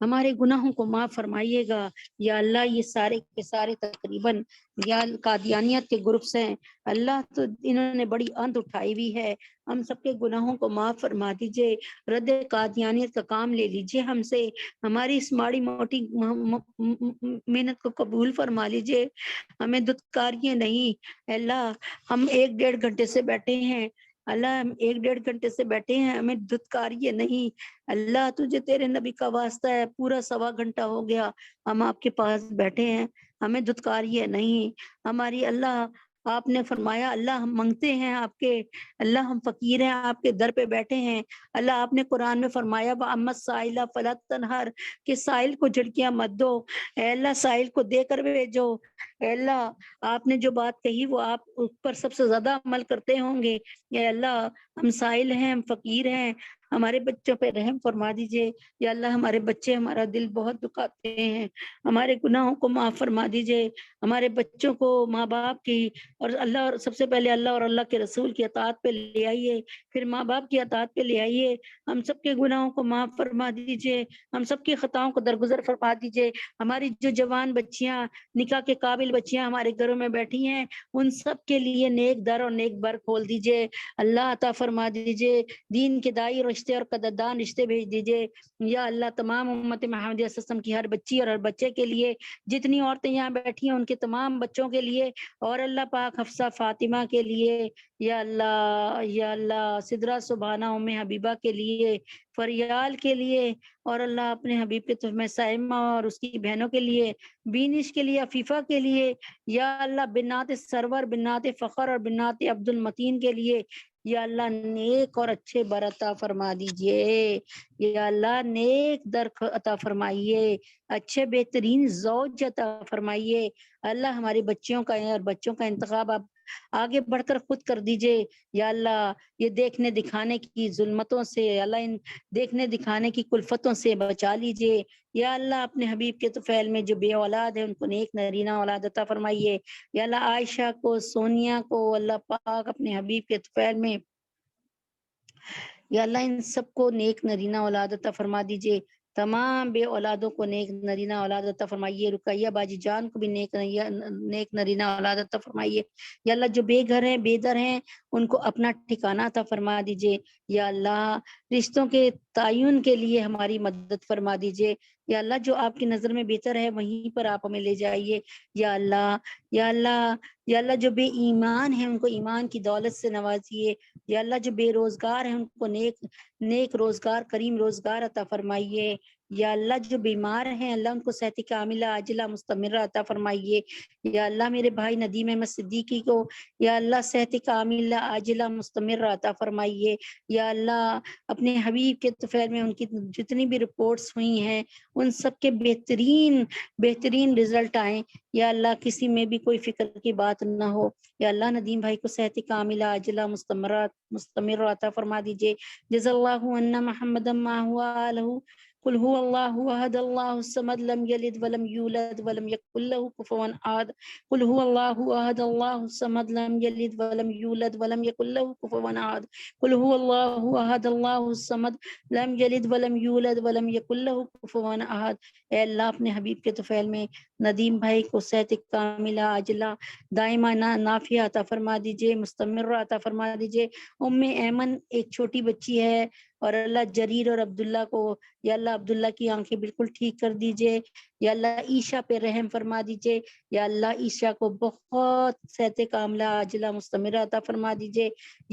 ہمارے گناہوں کو معاف فرمائیے گا۔ یا اللہ یہ سارے کے سارے تقریباً یا قادیانیت کے گروپس ہیں، اللہ تو انہوں نے بڑی اند اٹھائی ہوئی ہے، ہم سب کے گناہوں کو معاف فرما دیجئے، رد قادیانیت کا کام لے لیجئے ہم سے، ہماری اس ماڑی موٹی محنت کو قبول فرما لیجئے، ہمیں دھتکاریے نہیں۔ اللہ ہم 1-1.5 گھنٹے سے بیٹھے ہیں، اللہ ہم 1-1.5 گھنٹے سے بیٹھے ہیں، ہمیں دھتکاریے نہیں۔ اللہ تجھے تیرے نبی کا واسطہ ہے، پورا 1.25 گھنٹہ ہو گیا ہم آپ کے پاس بیٹھے ہیں، ہمیں دھتکاریے نہیں۔ ہماری اللہ آپ نے فرمایا اللہ ہم منگتے ہیں آپ کے، اللہ ہم فقیر ہیں آپ کے در پہ بیٹھے ہیں۔ اللہ آپ نے قرآن میں فرمایا وَأَمَّا السَّائِلَ فَلَا تَنْهَرْ کہ سائل کو جھڑکیاں مت دو، اے اللہ سائل کو دے کر بھیجو۔ اے اللہ آپ نے جو بات کہی وہ آپ اس پر سب سے زیادہ عمل کرتے ہوں گے۔ اے اللہ ہم سائل ہیں، ہم فقیر ہیں، ہمارے بچوں پہ رحم فرما دیجئے۔ یا اللہ ہمارے بچے ہمارا دل بہت دکھاتے ہیں، ہمارے گناہوں کو معاف فرما دیجئے، ہمارے بچوں کو ماں باپ کی اور اللہ اور سب سے پہلے اللہ اور اللہ کے رسول کی اطاعت پہ لے آئیے، پھر ماں باپ کی اطاعت پہ لے آئیے، ہم سب کے گناہوں کو معاف فرما دیجئے، ہم سب کی خطاؤں کو درگزر فرما دیجئے۔ ہماری جو جوان بچیاں نکاح کے قابل بچیاں ہمارے گھروں میں بیٹھی ہیں ان سب کے لیے نیک در اور نیک بر کھول دیجئے، اللہ عطا فرما دیجئے، دین کے دائی رشتے اور قدردان رشتے بھیج دیجئے۔ یا اللہ تمام امت محمدیہ وسلم کی ہر بچی اور ہر بچے کے لیے، جتنی عورتیں یہاں بیٹھی ہیں ان کے تمام بچوں کے لیے، اور اللہ پاک حفصہ فاطمہ کے لیے، یا اللہ سدرہ سبحانہ ام حبیبہ کے لیے، فریال کے لیے، اور اللہ اپنے حبیب کے تحفے سائمہ اور اس کی بہنوں کے لیے، بینش کے لیے، عفیفہ کے لیے، یا اللہ بنات سرور، بنات فخر اور بنات عبد المتین کے لیے، یا اللہ نیک اور اچھے بر عطا فرما دیجئے، یا اللہ نیک در عطا فرمائیے، اچھے بہترین زوج عطا فرمائیے۔ اللہ ہماری بچیوں کا اور بچوں کا انتخاب آپ آگے بڑھ کر خود کر دیجئے یا اللہ، یہ دیکھنے دکھانے کی ظلمتوں سے یا اللہ، ان دیکھنے دکھانے کی کلفتوں سے بچا لیجئے یا اللہ، اپنے حبیب کے طفیل میں جو بے اولاد ہے ان کو نیک نرینہ اولاد عطا فرمائیے یا اللہ، عائشہ کو، سونیا کو اللہ پاک اپنے حبیب کے طفیل میں یا اللہ ان سب کو نیک نرینہ اولاد عطا فرما دیجئے، تمام بے اولادوں کو نیک نرینہ اولاد عطا فرمائیے، رقیہ باجی جان کو بھی نیک نرینہ اولاد عطا فرمائیے یا اللہ، جو بے گھر ہیں، بے در ہیں، ان کو اپنا ٹھکانہ عطا فرما دیجئے یا اللہ، رشتوں کے تعین کے لیے ہماری مدد فرما دیجئے یا اللہ، جو آپ کی نظر میں بہتر ہے وہیں پر آپ ہمیں لے جائیے یا اللہ یا اللہ یا اللہ، جو بے ایمان ہیں ان کو ایمان کی دولت سے نوازیے یا اللہ، جو بے روزگار ہیں ان کو نیک روزگار، کریم روزگار عطا فرمائیے یا اللہ، جو بیمار ہیں اللہ ان کو صحت کاملہ عاجلہ مستمرہ عطا فرمائیے یا اللہ، میرے بھائی ندیم احمد صدیقی کو یا اللہ صحت کاملہ عاجلہ مستمرہ عطا فرمائیے یا اللہ، اپنے حبیب کے طفیل میں ان کی جتنی بھی رپورٹس ہوئی ہیں ان سب کے بہترین رزلٹ آئیں یا اللہ، کسی میں بھی کوئی فکر کی بات نہ ہو یا اللہ، ندیم بھائی کو صحت کاملہ عاجلہ مستمر عطا فرما دیجئے۔ جزا اللہ عنا محمد ما ہوا آلہ، قل هو اللہ احد اللہ الصمد لم یلد ولم یولد ولم یکن له کفوا احد، قل هو اللہ احد اللہ الصمد لم یلد ولم یولد ولم یکن له کفوا احد، قل هو اللہ احد اللہ الصمد لم یلد ولم یولد ولم یکن له کفوا احد۔ اے اللہ، اپنے حبیب کے طفیل میں ندیم بھائی کو صحت کاملہ عاجلہ دائمہ نافیہ عطا فرما دیجئے، مستمر عطا فرما دیجئے۔ ام ایمن ایک چھوٹی بچی ہے اور اللہ، جریر اور عبداللہ کو یا اللہ، عبداللہ کی آنکھیں بالکل ٹھیک کر دیجئے یا اللہ، عیشا پہ رحم فرما دیجئے یا اللہ، عیشا کو بہت صحت کاملہ عاجلہ مستمرہ عطا فرما دیجئے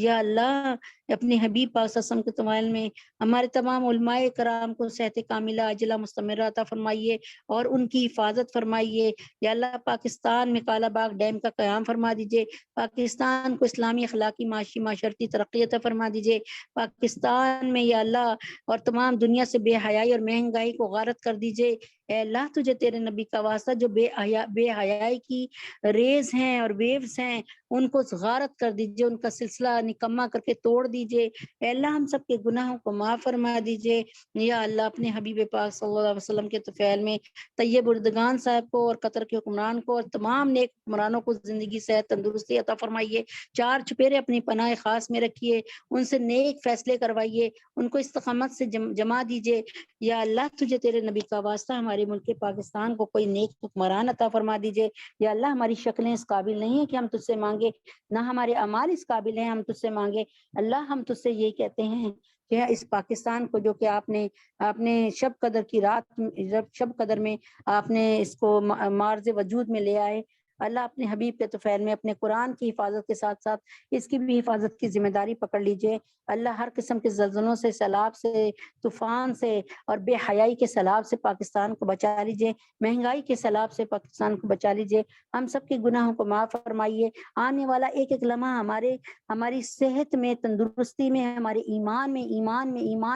یا اللہ، اپنے حبیب پاک صلی اللہ علیہ وسلم کے طویل میں ہمارے تمام علماء کرام کو صحت کاملہ عاجلہ مستمرہ عطا فرمائیے اور ان کی حفاظت فرمائیے یا اللہ، پاکستان میں کالا باغ ڈیم کا قیام فرما دیجئے، پاکستان کو اسلامی اخلاقی معاشی معاشرتی ترقی عطا فرما دیجئے، پاکستان میں یا اللہ اور تمام دنیا سے بے حیائی اور مہنگائی کو غارت کر دیجئے۔ اے اللہ، تجھے تیرے نبی کا واسطہ، جو بے حیائی کی ریز ہیں اور ویوز ہیں ان کو غارت کر دیجئے، ان کا سلسلہ نکمہ کر کے توڑ دیجئے۔ اے اللہ، ہم سب کے گناہوں کو معاف فرما دیجئے یا اللہ، اپنے حبیب پاک صلی اللہ علیہ وسلم کے طفیل میں طیب اردگان صاحب کو اور قطر کے حکمران کو اور تمام نیک حکمرانوں کو زندگی صحت تندرستی عطا فرمائیے، چار چپیرے اپنی پناہ خاص میں رکھیے، ان سے نیک فیصلے کروائیے، ان کو استقامت سے جمع دیجئے یا اللہ، تجھے تیرے نبی کا واسطہ ہمارے ملک پاکستان کو کوئی نیک حکمران عطا فرما دیجئے یا اللہ، ہماری شکلیں اس قابل نہیں ہیں کہ ہم تجھ سے مانگے، نہ ہمارے اعمال اس قابل ہیں ہم تجھ سے مانگے۔ اللہ، ہم تجھ سے یہی کہتے ہیں کہ اس پاکستان کو، جو کہ آپ نے شب قدر کی رات، شب قدر میں آپ نے اس کو معرض وجود میں لے آئے، اللہ، اپنے حبیب کے طفیل میں اپنے قرآن کی حفاظت کے ساتھ ساتھ اس کی بھی حفاظت کی ذمہ داری پکڑ لیجئے۔ اللہ، ہر قسم کے زلزلوں سے، سیلاب سے، طوفان سے اور بے حیائی کے سیلاب سے پاکستان کو بچا لیجئے، مہنگائی کے سیلاب سے پاکستان کو بچا لیجئے، ہم سب کے گناہوں کو معاف فرمائیے، آنے والا ایک ایک لمحہ ہماری صحت میں، تندرستی میں، ہمارے ایمان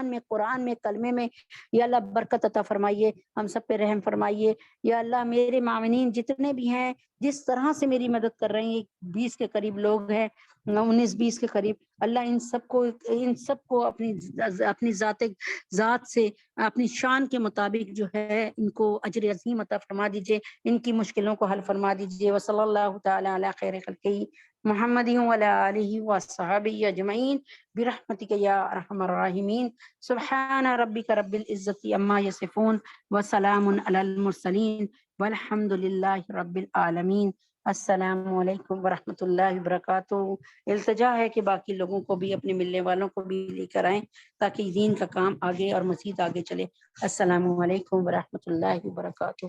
میں، قرآن میں، کلمے میں یا اللہ برکت عطا فرمائیے، ہم سب پہ رحم فرمائیے یا اللہ۔ میرے معاونین جتنے بھی ہیں، جس طرح سے میری مدد کر رہے ہیں، 20 کے قریب لوگ ہیں، 19-20 کے قریب، اللہ ان سب کو اپنی ذات سے، اپنی شان کے مطابق جو ہے ان کو اجر عظیم عطا فرما دیجئے، ان کی مشکلوں کو حل فرما دیجئے۔ وصلی اللہ تعالی علی خیر خلقہ محمد وعلی آلہ وصحبہ اجمعین برحمتک یا ارحم الراحمین۔ سبحان ربک رب العزۃ عما یصفون وسلام علی المرسلین والحمد للہ رب العالمین۔ السلام علیکم ورحمۃ اللہ وبرکاتہ۔ التجا ہے کہ باقی لوگوں کو بھی، اپنے ملنے والوں کو بھی لے کر آئیں تاکہ دین کا کام آگے اور مزید آگے چلے۔ السلام علیکم ورحمۃ اللہ وبرکاتہ۔